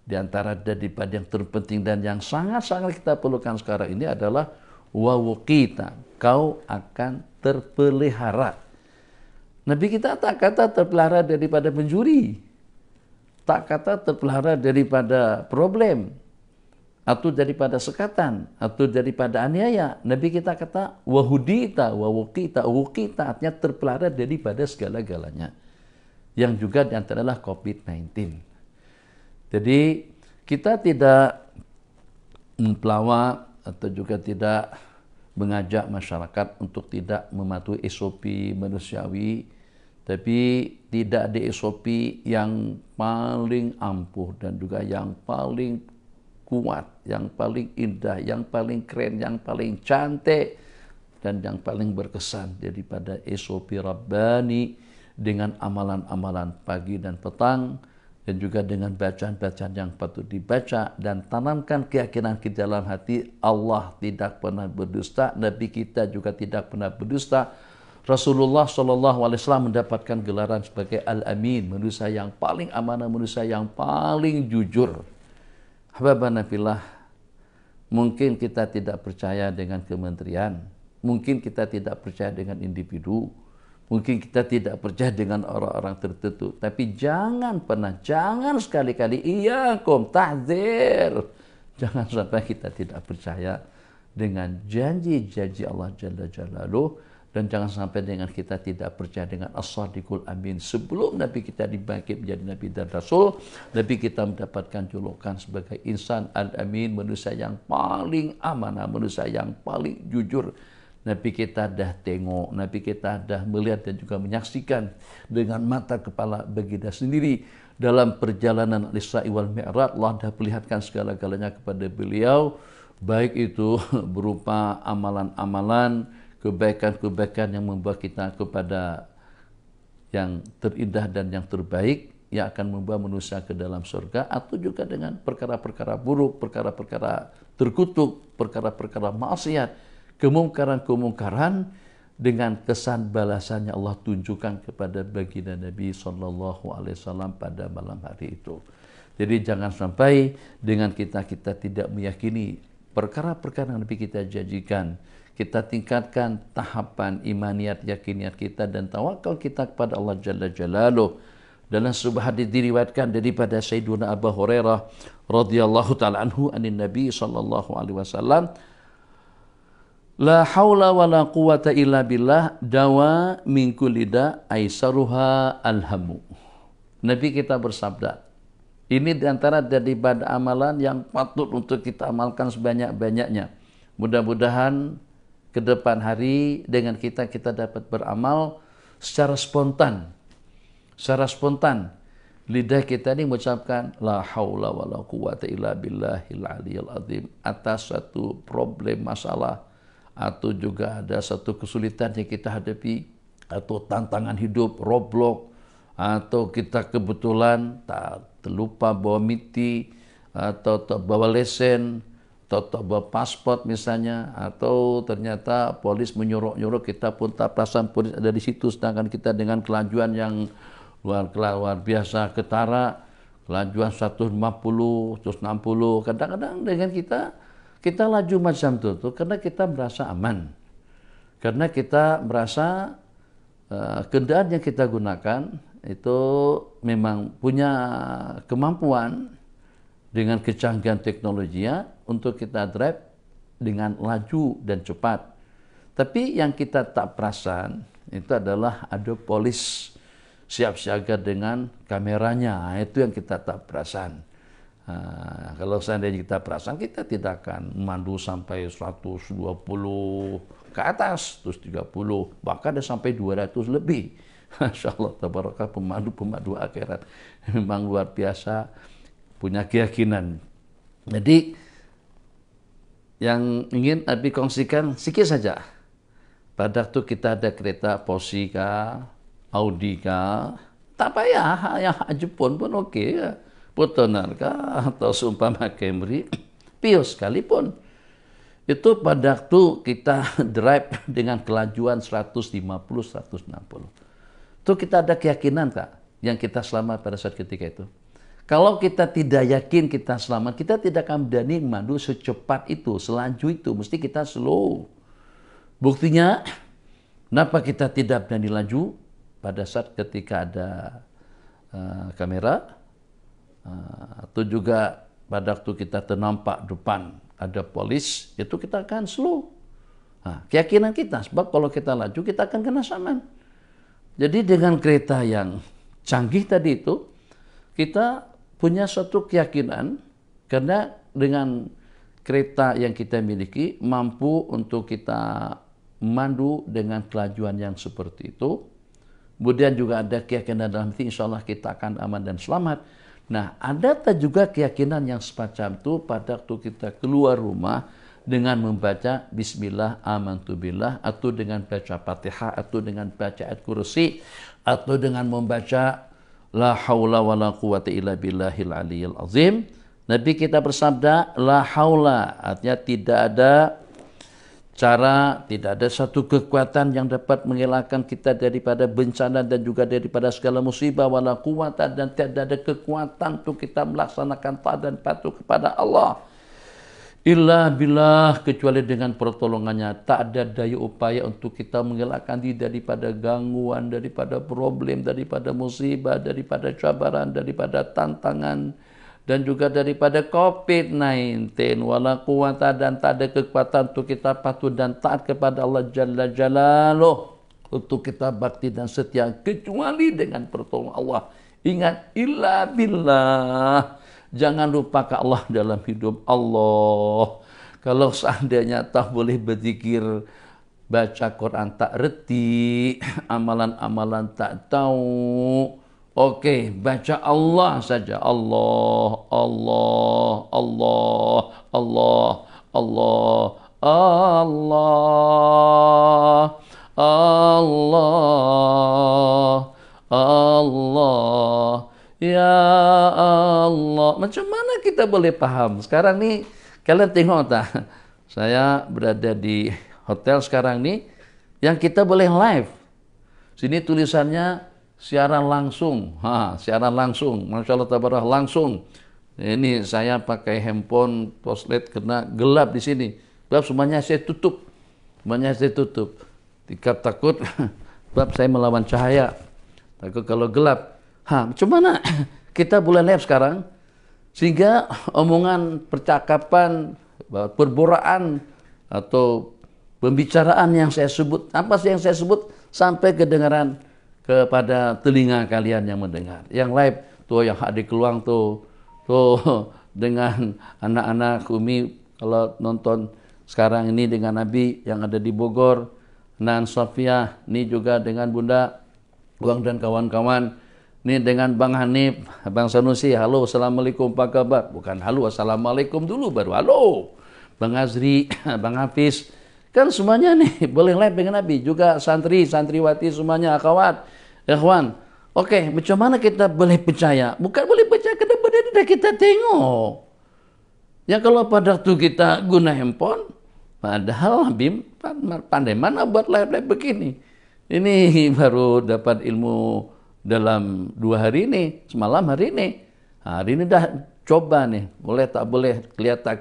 Di antara daripada yang terpenting dan yang sangat-sangat kita perlukan sekarang ini adalah wa uqita, kau akan terpelihara. Nabi kita tak kata terpelihara daripada pencuri, tak kata terpelihara daripada problem, atau daripada sekatan, atau daripada aniaya. Nabi kita kata, wahudita, wawukita, wukita, artinya terpelihara daripada segala-galanya. Yang juga diantaralah COVID-19. Jadi, kita tidak mempelawak atau juga tidak mengajak masyarakat untuk tidak mematuhi SOP manusiawi, tapi tidak ada SOP yang paling ampuh dan juga yang paling kuat, yang paling indah, yang paling keren, yang paling cantik, dan yang paling berkesan daripada SOP Rabbani dengan amalan-amalan pagi dan petang, dan juga dengan bacaan-bacaan yang patut dibaca, dan tanamkan keyakinan di dalam hati Allah tidak pernah berdusta, Nabi kita juga tidak pernah berdusta. Rasulullah SAW mendapatkan gelaran sebagai Al-Amin, manusia yang paling amanah, manusia yang paling jujur. Habibana fillah, mungkin kita tidak percaya dengan kementerian, mungkin kita tidak percaya dengan individu, mungkin kita tidak percaya dengan orang-orang tertentu, tapi jangan sekali-kali iyakum tahdzir, jangan sampai kita tidak percaya dengan janji-janji Allah Jalla Jalaluh. Dan jangan sampai dengan kita tidak percaya dengan As-Sadiqul Amin. Sebelum Nabi kita dibangkit menjadi Nabi dan Rasul, Nabi kita mendapatkan julukan sebagai insan Al-Amin, manusia yang paling amanah, manusia yang paling jujur. Nabi kita dah tengok, Nabi kita dah melihat dan juga menyaksikan dengan mata kepala baginda sendiri. Dalam perjalanan Isra wal Mi'raj, Allah dah perlihatkan segala-galanya kepada beliau, baik itu berupa amalan-amalan, kebaikan-kebaikan yang membawa kita kepada yang terindah dan yang terbaik, yang akan membawa manusia ke dalam surga, atau juga dengan perkara-perkara buruk, perkara-perkara terkutuk, perkara-perkara maksiat, kemungkaran-kemungkaran, dengan kesan balasannya Allah tunjukkan kepada baginda Nabi SAW pada malam hari itu. Jadi jangan sampai dengan kita tidak meyakini perkara-perkara yang Nabi kita janjikan. Kita tingkatkan tahapan imaniyat, yakiniat kita dan tawakal kita kepada Allah Jalla Jalaluh. Dalam sebuah hadis diriwayatkan daripada Sayyiduna Abu Hurairah radhiyallahu taala anhu anin Nabi sallallahu alaihi wasallam, la haula wala quwata illa billah, dawa min kulli da aisaruha alhamu. Nabi kita bersabda, ini diantara daripada amalan yang patut untuk kita amalkan sebanyak-banyaknya. Mudah-mudahan ke depan hari dengan kita dapat beramal secara spontan. Secara spontan. Lidah kita ini mengucapkan la haula wala quwata illa billahil aliyil azim atas satu problem masalah, atau juga ada satu kesulitan yang kita hadapi, atau tantangan hidup, roadblock, atau kita kebetulan tak terlupa bawa miti, atau bawa lesen, atau bawa paspor misalnya, atau ternyata polis menyuruh kita pun tak perasan polis ada di situ, sedangkan kita dengan kelajuan yang luar biasa ketara, kelajuan 150, 160, kadang-kadang dengan kita laju macam itu karena kita merasa aman, karena kita merasa kendaraan yang kita gunakan itu memang punya kemampuan dengan kecanggihan teknologinya untuk kita drive dengan laju dan cepat. Tapi yang kita tak perasan itu adalah ada polis siap siaga dengan kameranya. Itu yang kita tak perasan. Kalau seandainya kita perasan, kita tidak akan memandu sampai 120 ke atas, 130, bahkan ada sampai 200 lebih. Masya Allah, tabarakah, pemandu akhirat. Memang luar biasa, punya keyakinan. Jadi yang ingin Abi kongsikan sedikit saja. Pada waktu kita ada kereta Porsche kah, Audi kah, tak payah, yang Jepun pun oke ya. Fortuner kah, atau seumpama Camry, Vios sekalipun. Itu pada waktu kita drive dengan kelajuan 150, 160. Itu kita ada keyakinan kak, yang kita selamat pada saat ketika itu. Kalau kita tidak yakin kita selamat, kita tidak akan berani memandu secepat itu, selaju itu. Mesti kita slow. Buktinya, kenapa kita tidak berani laju pada saat ketika ada kamera, atau juga pada waktu kita ternampak depan ada polis, itu kita akan slow. Nah, keyakinan kita, sebab kalau kita laju kita akan kena saman. Jadi dengan kereta yang canggih tadi itu, kita punya suatu keyakinan, karena dengan kereta yang kita miliki mampu untuk kita memandu dengan kelajuan yang seperti itu. Kemudian juga ada keyakinan dalam hati, insya Allah kita akan aman dan selamat. Nah, ada juga keyakinan yang semacam itu pada waktu kita keluar rumah dengan membaca Bismillah amantu billah, atau dengan baca Fatihah, atau dengan baca ayat kursi, atau dengan membaca La haula wa la quwata illa billahil aliyil azim. Nabi kita bersabda, La haula, artinya tidak ada cara, tidak ada satu kekuatan yang dapat mengelakkan kita daripada bencana dan juga daripada segala musibah, wala quwata, dan tidak ada kekuatan untuk kita melaksanakan taat dan patuh kepada Allah illa billah, kecuali dengan pertolongannya. Tak ada daya upaya untuk kita mengelakkan diri daripada gangguan, daripada problem, daripada musibah, daripada cabaran, daripada tantangan, dan juga daripada COVID-19, wala quwata, dan tak ada kekuatan untuk kita patuh dan taat kepada Allah Jalla Jalaluh, untuk kita bakti dan setia, kecuali dengan pertolongan Allah. Ingat, illa billah, jangan lupa ke Allah dalam hidup Allah. Kalau seandainya tak boleh berzikir, baca Quran tak reti, amalan-amalan tak tahu, oke, baca Allah saja. Allah, Allah, Allah, Allah, Allah, Allah, Allah, Allah, ya Allah. Macam mana kita boleh paham? Sekarang nih, kalian tengok tak? Saya berada di hotel sekarang nih, yang kita boleh live. Sini tulisannya siaran langsung, siaran langsung, Masya Allah tabarah, langsung. Ini saya pakai handphone flashlight karena gelap di sini. Sebab semuanya saya tutup, takut, sebab saya melawan cahaya. Takut kalau gelap. Macam mana kita boleh live sekarang? Sehingga omongan, percakapan, perboraan atau pembicaraan yang saya sebut, apa sih yang saya sebut, sampai kedengaran kepada telinga kalian yang mendengar. Yang live tuh, yang hadir keluang tuh dengan anak-anak Umi kalau nonton sekarang ini dengan Nabi yang ada di Bogor, Nan Sofia, ini juga dengan Bunda Uang dan kawan-kawan, ini dengan Bang Hanif, Bang Sanusi, halo, assalamualaikum, apa kabar? Bukan halo, assalamualaikum dulu baru halo. Bang Azri, Bang Hafiz, kan semuanya nih boleh live dengan Nabi, juga santri, santriwati semuanya, akhwat, ikhwan. Oke, macam mana kita boleh percaya? Bukan boleh percaya, karena benar-benar kita tengok. Ya kalau pada waktu kita guna handphone, padahal Bim pandai mana buat live-live begini. Ini baru dapat ilmu dalam 2 hari ini, semalam hari ini. Hari ini dah coba nih, boleh tak boleh, kelihatan,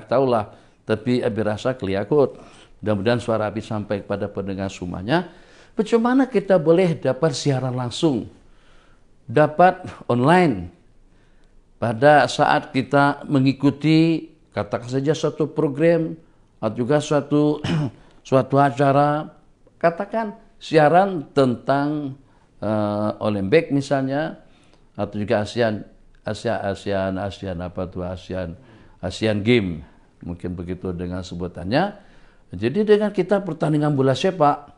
tahulah. Tapi Abi rasa kelihatan. Mudah-mudahan suara Abi sampai kepada pendengar semuanya. Bagaimana kita boleh dapat siaran langsung, dapat online, pada saat kita mengikuti, katakan saja suatu program, atau juga suatu acara, katakan siaran tentang Olimpik misalnya, atau juga ASEAN Game, mungkin begitu dengan sebutannya. Jadi dengan kita pertandingan bola sepak,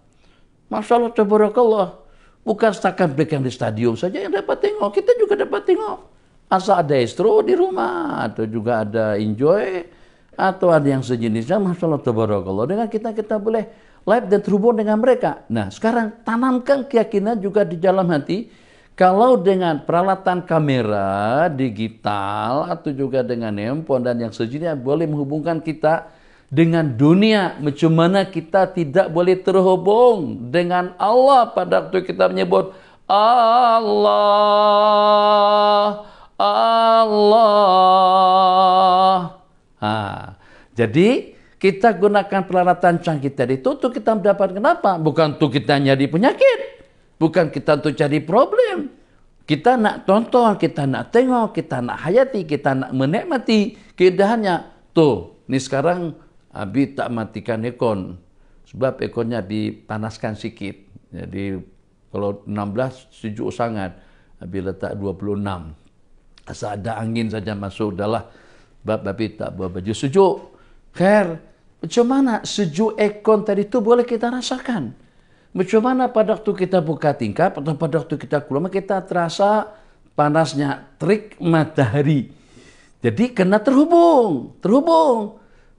Masya Allah, tabarakallah, bukan setakat mereka yang di stadion saja yang dapat tengok, kita juga dapat tengok. Asal ada estro di rumah, atau juga ada enjoy, atau ada yang sejenisnya, Masya Allah, tabarakallah. Dengan kita boleh live dan terhubung dengan mereka. Nah, sekarang tanamkan keyakinan juga di dalam hati, kalau dengan peralatan kamera digital, atau juga dengan handphone dan yang sejenisnya boleh menghubungkan kita dengan dunia, macam mana kita tidak boleh terhubung dengan Allah pada waktu kita menyebut Allah, Allah. Jadi kita gunakan peralatan canggih tadi itu untuk kita mendapatkan apa? Bukan untuk kita nyari penyakit, bukan kita untuk cari problem, Kita nak tonton, kita nak tengok, kita nak hayati, kita nak menikmati keindahannya. Tuh, ini sekarang Abi tak matikan ekon. Sebab ekonnya dipanaskan sikit. Jadi kalau 16 sejuk sangat. Abi letak 26. Asal ada angin saja masuk, udahlah. Sebab Abi tak bawa baju sejuk. Khair, macam mana sejuk ekon tadi itu boleh kita rasakan? Macam mana pada waktu kita buka tingkap atau pada waktu kita keluar, kita terasa panasnya terik matahari. Jadi kena terhubung.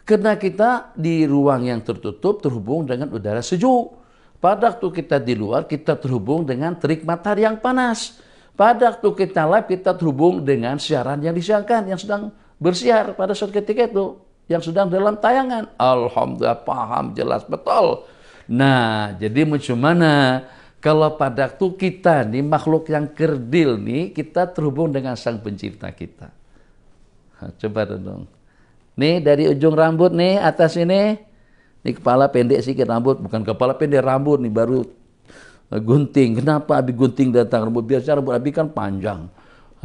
Karena kita di ruang yang tertutup terhubung dengan udara sejuk. Pada waktu kita di luar, kita terhubung dengan terik matahari yang panas. Pada waktu kita live, kita terhubung dengan siaran yang disiarkan, yang sedang bersiar pada saat ketika itu, yang sedang dalam tayangan. Alhamdulillah, paham, jelas, betul. Nah, jadi macam mana kalau pada waktu kita nih, makhluk yang kerdil nih, kita terhubung dengan Sang Pencipta kita. Coba dong. Nih dari ujung rambut nih, atas ini kepala pendek sedikit rambut, bukan kepala pendek rambut nih baru gunting. Kenapa Abi gunting datang rambut? Biasa rambut Abi kan panjang,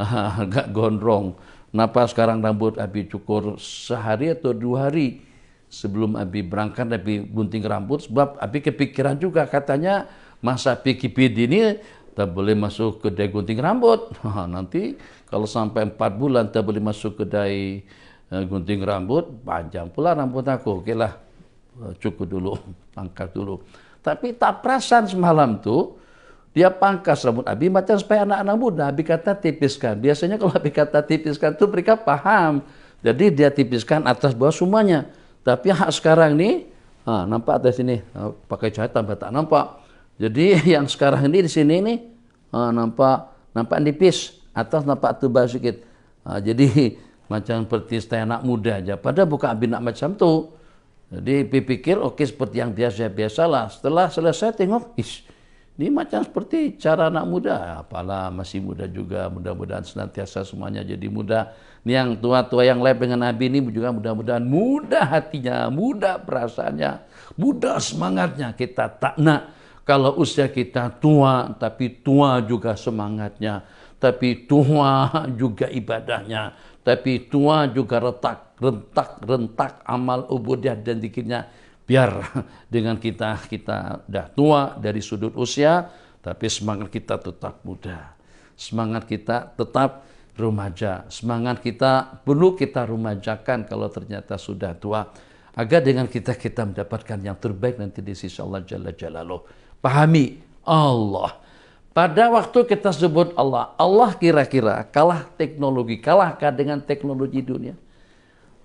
agak gondrong. Kenapa sekarang rambut Abi cukur sehari atau 2 hari sebelum Abi berangkat Abi gunting rambut? Sebab Abi kepikiran juga, katanya masa PKPD ini tak boleh masuk kedai gunting rambut. Nanti kalau sampai 4 bulan tak boleh masuk kedai gunting rambut, panjang pula rambut aku. Oke lah, cukup dulu, pangkas dulu. Tapi tak perasan semalam tuh, dia pangkas rambut Abi macam supaya anak-anak muda. Abi kata tipiskan. Biasanya kalau Abi kata tipiskan tuh mereka paham. Jadi dia tipiskan atas bawah semuanya. Tapi hak sekarang nih, nampak atas sini, pakai cahaya tambah tak nampak. Jadi yang sekarang ini di sini nih, nampak nipis, atas nampak tebal sedikit. Jadi macam seperti saya anak muda aja. Padahal bukan Abi nak macam tu. Jadi pikir oke seperti yang biasa-biasalah. Setelah selesai tengok, ini macam seperti cara anak muda. Apalah masih muda juga. Mudah-mudahan senantiasa semuanya jadi muda. Ini yang tua-tua yang lain dengan Abi ini juga mudah-mudahan muda hatinya, muda perasaannya, muda semangatnya. Kita tak nak kalau usia kita tua, tapi tua juga semangatnya. Tapi tua juga ibadahnya, tapi tua juga rentak amal ubudiyah dan zikirnya. Biar dengan kita dah tua dari sudut usia, tapi semangat kita tetap muda, semangat kita tetap remaja, semangat kita perlu kita remajakan kalau ternyata sudah tua, agar dengan kita mendapatkan yang terbaik nanti di sisi Allah Jalla Jalaluh. Pahami Allah. Pada waktu kita sebut Allah, Allah kira-kira kalah teknologi, kalahkah dengan teknologi dunia?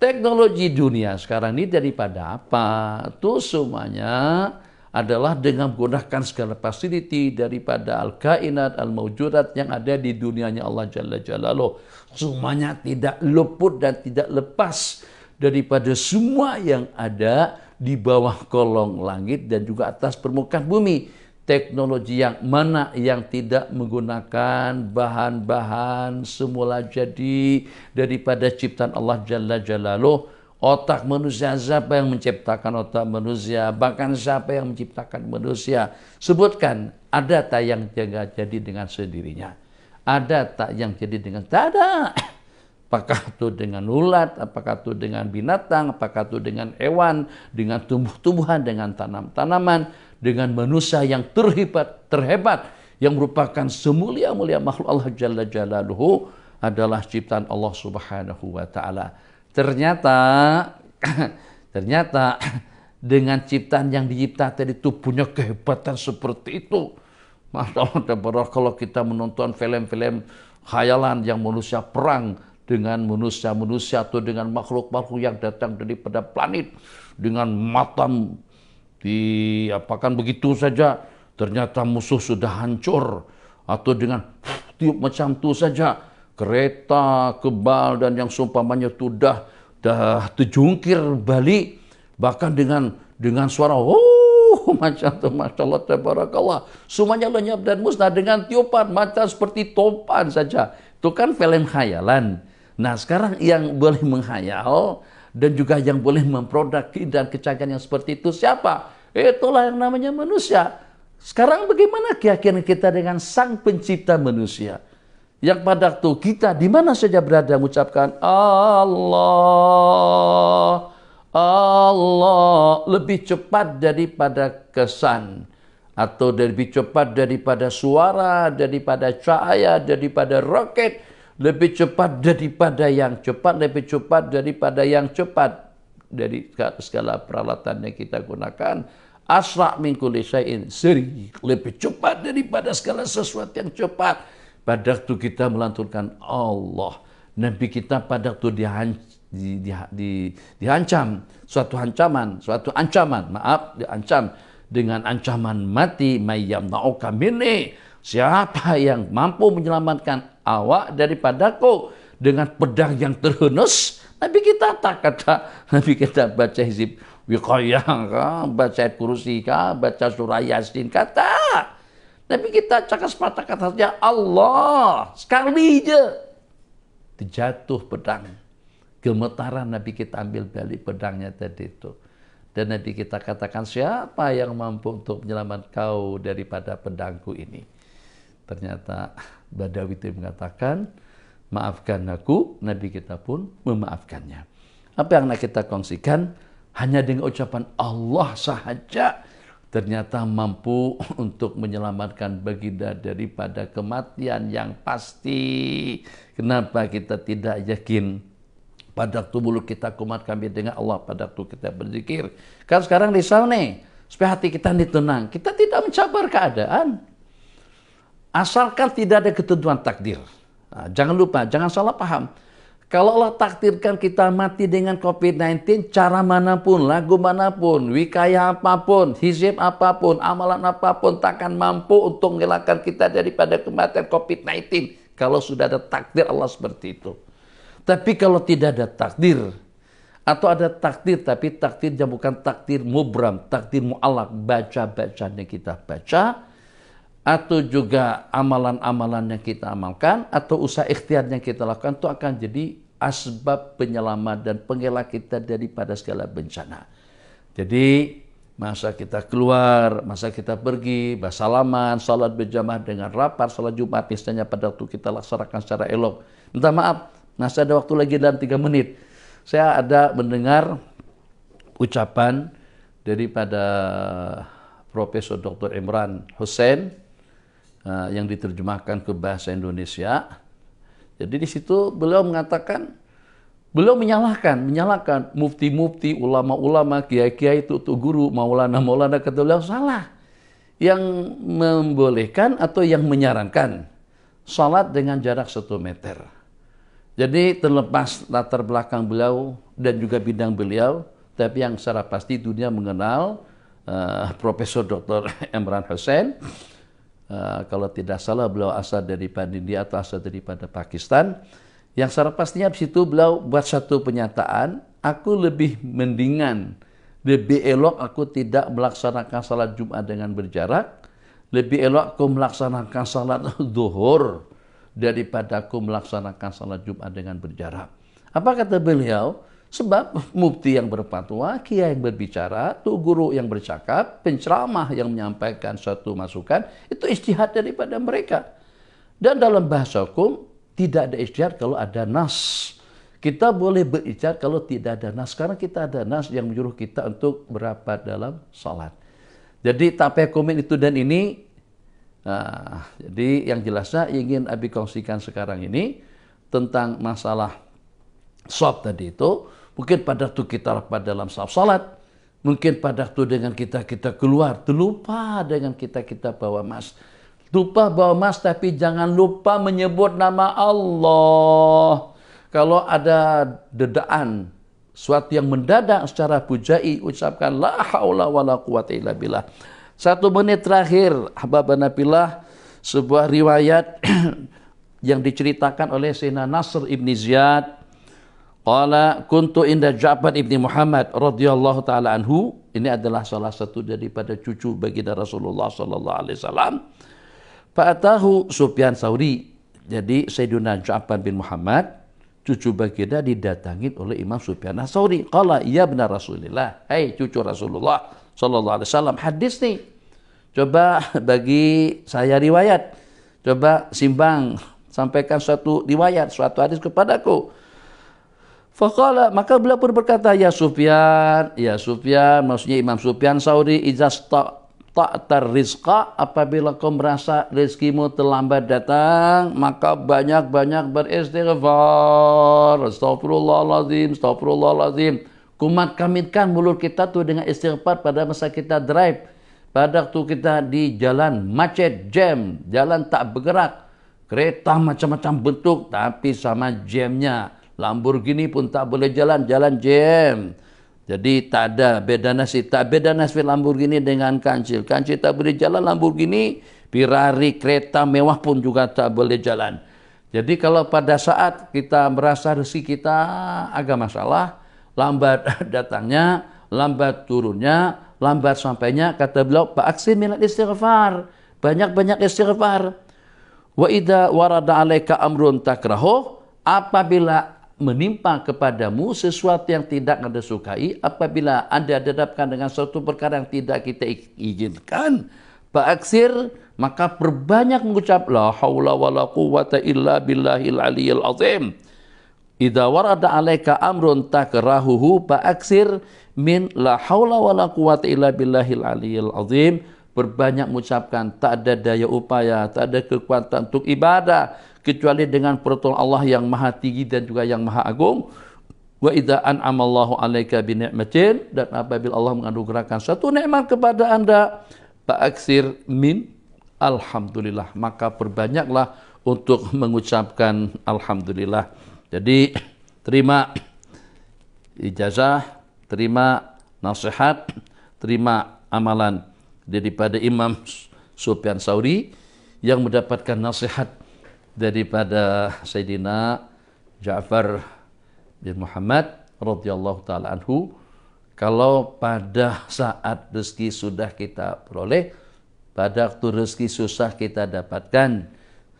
Teknologi dunia sekarang ini daripada apa? Itu semuanya adalah dengan menggunakan segala fasiliti daripada al-kainat, al-mawjudat yang ada di dunianya Allah Jalla Jalaluh. Semuanya tidak luput dan tidak lepas daripada semua yang ada di bawah kolong langit dan juga atas permukaan bumi. Teknologi yang mana yang tidak menggunakan bahan-bahan semula jadi daripada ciptaan Allah Jalla Jalaluh. Otak manusia, siapa yang menciptakan otak manusia? Bahkan siapa yang menciptakan manusia? Sebutkan, ada tak yang jadi dengan sendirinya? Ada tak yang jadi dengan? Tak ada. Apakah itu dengan ulat, apakah itu dengan binatang, apakah itu dengan hewan, dengan tumbuh-tumbuhan, dengan tanam-tanaman, dengan manusia yang terhebat, yang merupakan semulia-mulia makhluk Allah Jalla Jalaluhu adalah ciptaan Allah Subhanahu wa Ta'ala. Ternyata dengan ciptaan yang diciptakan itu punya kehebatan seperti itu. Masya Allah, kalau kita menonton film-film khayalan yang manusia perang dengan manusia-manusia atau dengan makhluk-makhluk yang datang daripada planet dengan matam diapakan begitu saja, ternyata musuh sudah hancur, atau dengan tiup macam tu saja kereta kebal dan yang seumpamanya itu dah terjungkir balik, bahkan dengan suara macam tu, Masya Allah, tabarakallah, semuanya lenyap dan musnah dengan tiupan macam seperti topan saja. Itu kan film khayalan. Nah sekarang yang boleh menghayal dan juga yang boleh memproduk dan kecanggihan yang seperti itu siapa? Itulah yang namanya manusia. Sekarang bagaimana keyakinan kita dengan Sang Pencipta manusia? yang pada waktu kita di mana saja berada mengucapkan Allah, Allah lebih cepat daripada kesan, atau lebih cepat daripada suara, daripada cahaya, daripada roket, lebih cepat daripada yang cepat, lebih cepat daripada yang cepat dari segala peralatan yang kita gunakan. Asra' min kulli syai'in sri, lebih cepat daripada segala sesuatu yang cepat. Pada waktu kita melantunkan Allah, Nabi kita pada waktu diancam diancam dengan ancaman mati, mayyamna'uka minni, siapa yang mampu menyelamatkan awak daripadaku dengan pedang yang terhunus. Nabi kita tak kata, Nabi kita baca hizib wiqayah kah, baca ayat kursi kah, baca surah Yasin, kata Nabi kita cakap sepatah katanya Allah, sekali je terjatuh pedang. Gemetaran Nabi kita ambil balik pedangnya tadi itu. Dan Nabi kita katakan, siapa yang mampu untuk menyelamatkan kau daripada pedangku ini? Ternyata Badawi itu mengatakan, maafkan aku. Nabi kita pun memaafkannya. Apa yang nak kita kongsikan? Hanya dengan ucapan Allah sahaja ternyata mampu untuk menyelamatkan baginda daripada kematian yang pasti. Kenapa kita tidak yakin pada waktu mulut kita kumat kami dengan Allah, pada waktu kita berzikir? Kan sekarang risau nih, supaya hati kita ini tenang. Kita tidak mencabar keadaan. Asalkan tidak ada ketentuan takdir. Nah, jangan lupa, jangan salah paham. Kalau Allah takdirkan kita mati dengan COVID-19, cara manapun, lagu manapun, wikayah apapun, hizib apapun, amalan apapun, takkan mampu untuk mengelakkan kita daripada kematian COVID-19. Kalau sudah ada takdir Allah seperti itu. Tapi kalau tidak ada takdir, atau ada takdir, tapi takdirnya bukan takdir mubram, takdir mu'allak, baca-bacanya kita baca, atau juga amalan-amalan yang kita amalkan, atau usaha ikhtiar yang kita lakukan, itu akan jadi asbab penyelamat dan pengelak kita daripada segala bencana. Jadi, masa kita keluar, masa kita pergi, bersalaman, salat berjamaah dengan rapat, salat Jumat, misalnya pada waktu kita laksanakan secara elok. Minta maaf, masih ada waktu lagi dalam 3 menit. Saya ada mendengar ucapan daripada Profesor Dr. Imran Hussein, yang diterjemahkan ke bahasa Indonesia. Jadi di situ beliau mengatakan, beliau menyalahkan mufti-mufti, ulama-ulama, kiai-kiai, tutu guru, maulana-maulana, kata beliau salah. Yang membolehkan atau yang menyarankan salat dengan jarak 1 meter. Jadi terlepas latar belakang beliau dan juga bidang beliau, tapi yang secara pasti dunia mengenal Profesor Dr. Imran Hussein. Kalau tidak salah beliau asal daripada India atau asal daripada Pakistan. Yang secara pastinya di situ beliau buat satu pernyataan, aku lebih mendingan, lebih elok aku tidak melaksanakan salat Jumat dengan berjarak, lebih elok aku melaksanakan salat zuhur daripada aku melaksanakan salat Jumat dengan berjarak. Apa kata beliau? Sebab mufti yang berfatwa, kiai yang berbicara, tu guru yang bercakap, penceramah yang menyampaikan suatu masukan, itu ijtihad daripada mereka. Dan dalam bahasa hukum, tidak ada ijtihad kalau ada nas. Kita boleh berijtihad kalau tidak ada nas, karena kita ada nas yang menyuruh kita untuk berapat dalam salat. Jadi tak komen itu dan ini. Jadi yang jelasnya ingin Abi kongsikan sekarang ini tentang masalah shop tadi itu. Mungkin pada waktu kita pada dalam salat, mungkin pada waktu dengan kita keluar, terlupa dengan kita bawa mas. Lupa bawa mas, tapi jangan lupa menyebut nama Allah. Kalau ada dedaan, suatu yang mendadak secara pujai, ucapkan la haula wala quwata illa billah. 1 menit terakhir, ahbabana fillah, sebuah riwayat yang diceritakan oleh Sayyidina Nasr ibn Ziyad. Qala kuntu inda Ja'far ibn Muhammad radhiyallahu taala anhu. Ini adalah salah satu daripada cucu baginda Rasulullah sallallahu alaihi wasallam. Fa'atahu Sufyan Tsauri. Jadi Sayyidina Ja'far bin Muhammad, cucu baginda, didatangi oleh Imam Sufyan Tsauri. Qala ya ibna Rasulillah, hai cucu Rasulullah sallallahu alaihi wasallam, hadis nih. Coba bagi saya riwayat. Coba simbang sampaikan suatu riwayat, suatu hadis kepadaku. Faqala, maka beliau pun berkata, ya Sufyan, maksudnya Imam Sufyan Tsauri, izas ta'tar rizqa, apabila kau merasa rezekimu terlambat datang, maka banyak-banyak beristighfar. Astagfirullahaladzim. Kumat-kamitkan mulut kita tuh dengan istighfar pada masa kita drive. Pada waktu kita di jalan macet, jam, jalan tak bergerak. Kereta macam-macam bentuk, tapi sama jamnya. Lamborghini pun tak boleh jalan jam. Jadi tak ada beda nasib Lamborghini dengan kancil. Kancil tak boleh jalan, Lamborghini, Ferrari, kereta mewah pun juga tak boleh jalan. Jadi kalau pada saat kita merasa rezeki kita agak masalah, lambat datangnya, lambat turunnya, lambat sampainya, kata beliau, fa'aksir minal istighfar. Banyak-banyak istighfar. Wa idza warada 'alaika amrun takrahu, apabila menimpa kepadamu sesuatu yang tidak Anda sukai, apabila Anda dihadapkan dengan suatu perkara yang tidak kita izinkan, fa'aksir, maka perbanyak mengucap la haula wala quwwata illa billahil aliyyil azim. Idza warada 'alaika amrun takrahuhu fa'aksir min la haula wala quwwata illa billahil aliyyil azim. Berbanyak mengucapkan tak ada daya upaya, tak ada kekuatan untuk ibadah kecuali dengan pertolongan Allah yang maha tinggi dan juga yang maha agung. Wa idza an'amallahu 'alaika bi ni'matin, dan apabila Allah menganugerahkan satu nikmat kepada Anda, fa'aksir min alhamdulillah, maka perbanyaklah untuk mengucapkan alhamdulillah. Jadi terima ijazah, terima nasihat, terima amalan daripada Imam Sufyan Tsauri yang mendapatkan nasihat daripada Sayyidina Ja'far bin Muhammad radhiyallahu taala anhu. Kalau pada saat rezeki sudah kita peroleh, pada waktu rezeki susah kita dapatkan,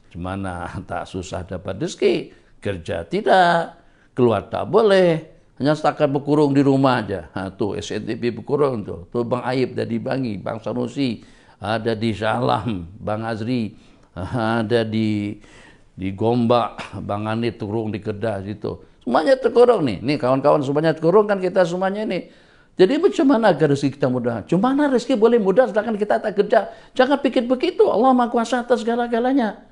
gimana tak susah dapat rezeki? Kerja tidak, keluar tak boleh, hanya setakat berkurung di rumah aja. Tuh SNTP berkurung tuh Bang Aib dari Bangi, Bang Sanusi ada di Syalam, Bang Azri ada di Gombak, Bang Anit turun di Kedah situ. Semuanya terkurung nih. Nih kawan-kawan semuanya terkurung kan kita semuanya nih. Jadi macam mana agar rezeki kita mudah? Cuma mana rezeki boleh mudah sedangkan kita tak kerja? Jangan pikir begitu. Allah Maha Kuasa atas segala-galanya.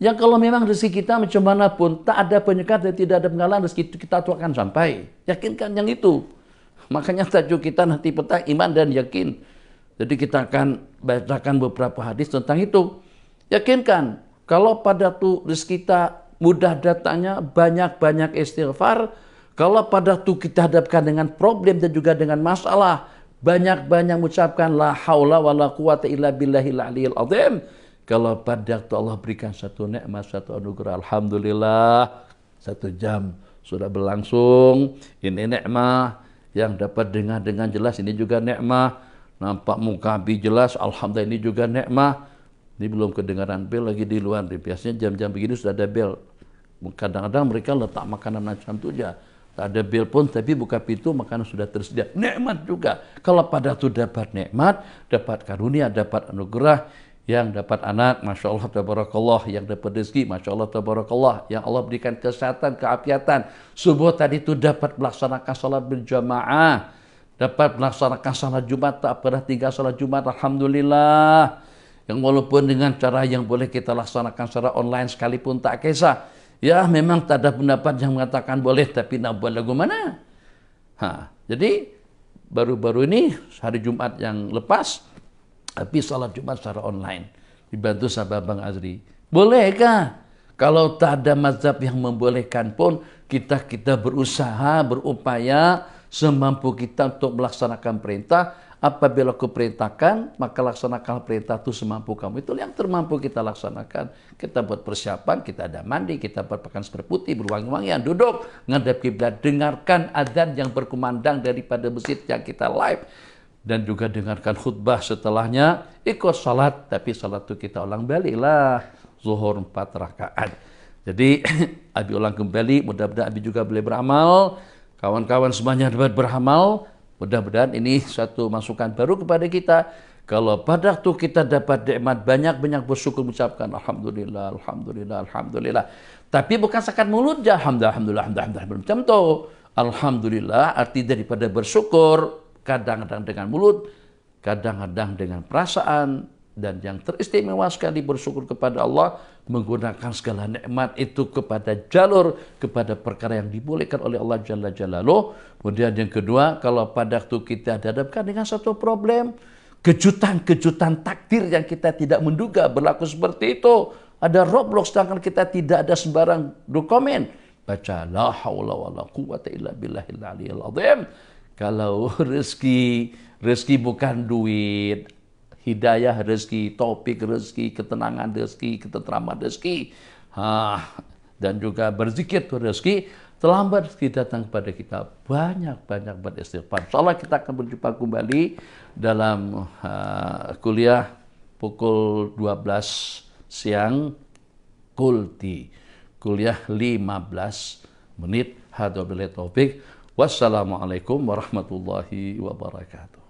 Yang kalau memang rezeki kita macam mana pun tak ada penyekat dan tidak ada penghalang, rezeki kita itu akan sampai. Yakinkan yang itu. Makanya tajuk kita nanti petang iman dan yakin. Jadi kita akan bacakan beberapa hadis tentang itu. Yakinkan kalau pada tu rezeki kita mudah datangnya, banyak-banyak istighfar. Kalau pada tu kita hadapkan dengan problem dan juga dengan masalah, banyak-banyak mengucapkan la haula wala quwata illa billahil aliyyil azim. Kalau pada waktu Allah berikan satu nikmat, satu anugerah, alhamdulillah, 1 jam sudah berlangsung. Ini nikmat yang dapat dengar dengan jelas, ini juga nikmat. Nampak muka Abi jelas, alhamdulillah, ini juga nikmat. Ini belum kedengaran bel lagi di luar. Biasanya jam-jam begini sudah ada bel. Kadang-kadang mereka letak makanan macam itu aja. Tak ada bel pun, tapi buka pintu makanan sudah tersedia. Nikmat juga. Kalau pada itu dapat nikmat, dapat karunia, dapat anugerah, yang dapat anak, Masya Allah, tabarakallah, yang dapat rezeki, Masya Allah, tabarakallah, yang Allah berikan kesehatan, keafiatan, subuh tadi itu dapat melaksanakan salat berjamaah, dapat melaksanakan salat Jumat, tak pernah tinggal salat Jumat, alhamdulillah, yang walaupun dengan cara yang boleh kita laksanakan secara online sekalipun tak kisah, ya memang tak ada pendapat yang mengatakan boleh, tapi nak buat lagu mana? Jadi baru-baru ini, hari Jumat yang lepas, tapi salat Jumat secara online dibantu sama Bang Azri. Bolehkah? Kalau tak ada mazhab yang membolehkan pun, kita berusaha, berupaya semampu kita untuk melaksanakan perintah. Apabila kuperintahkan, maka laksanakan perintah itu semampu kamu. Itu yang termampu kita laksanakan. Kita buat persiapan, kita ada mandi, kita berpakaian berputih, berwangi-wangian, duduk, ngadap kiblat, dengarkan azan yang berkumandang daripada masjid yang kita live. Dan juga dengarkan khutbah setelahnya, ikut salat, tapi salat itu kita ulang baliklah, zuhur 4 rakaat. Jadi Abi ulang kembali, mudah-mudahan Abi juga boleh beramal, kawan-kawan semuanya dapat beramal, mudah-mudahan ini satu masukan baru kepada kita. Kalau pada waktu kita dapat nikmat banyak-banyak bersyukur, mengucapkan alhamdulillah, alhamdulillah, alhamdulillah. Tapi bukan sekat mulut aja alhamdulillah, alhamdulillah, alhamdulillah, macam tu. Alhamdulillah arti daripada bersyukur, kadang-kadang dengan mulut, kadang-kadang dengan perasaan, dan yang teristimewa sekali bersyukur kepada Allah, menggunakan segala nikmat itu kepada jalur, kepada perkara yang dibolehkan oleh Allah Jalla Jalaluh. Kemudian yang kedua, kalau pada waktu kita dihadapkan dengan satu problem, kejutan-kejutan takdir yang kita tidak menduga berlaku seperti itu, ada roblok sedangkan kita tidak ada sembarang dokumen, baca la haula wala quwata illa billahil aliyil azim. Kalau rezeki bukan duit, hidayah rezeki, taufik rezeki, ketenangan rezeki, ketentraman rezeki, dan juga berzikir itu rezeki. Terlambat rezeki datang kepada kita, banyak-banyak beristighfar. InsyaAllah kita akan berjumpa kembali dalam kuliah pukul 12 siang, kulti kuliah 15 menit. Hadza billahi taufik. Wassalamualaikum warahmatullahi wabarakatuh.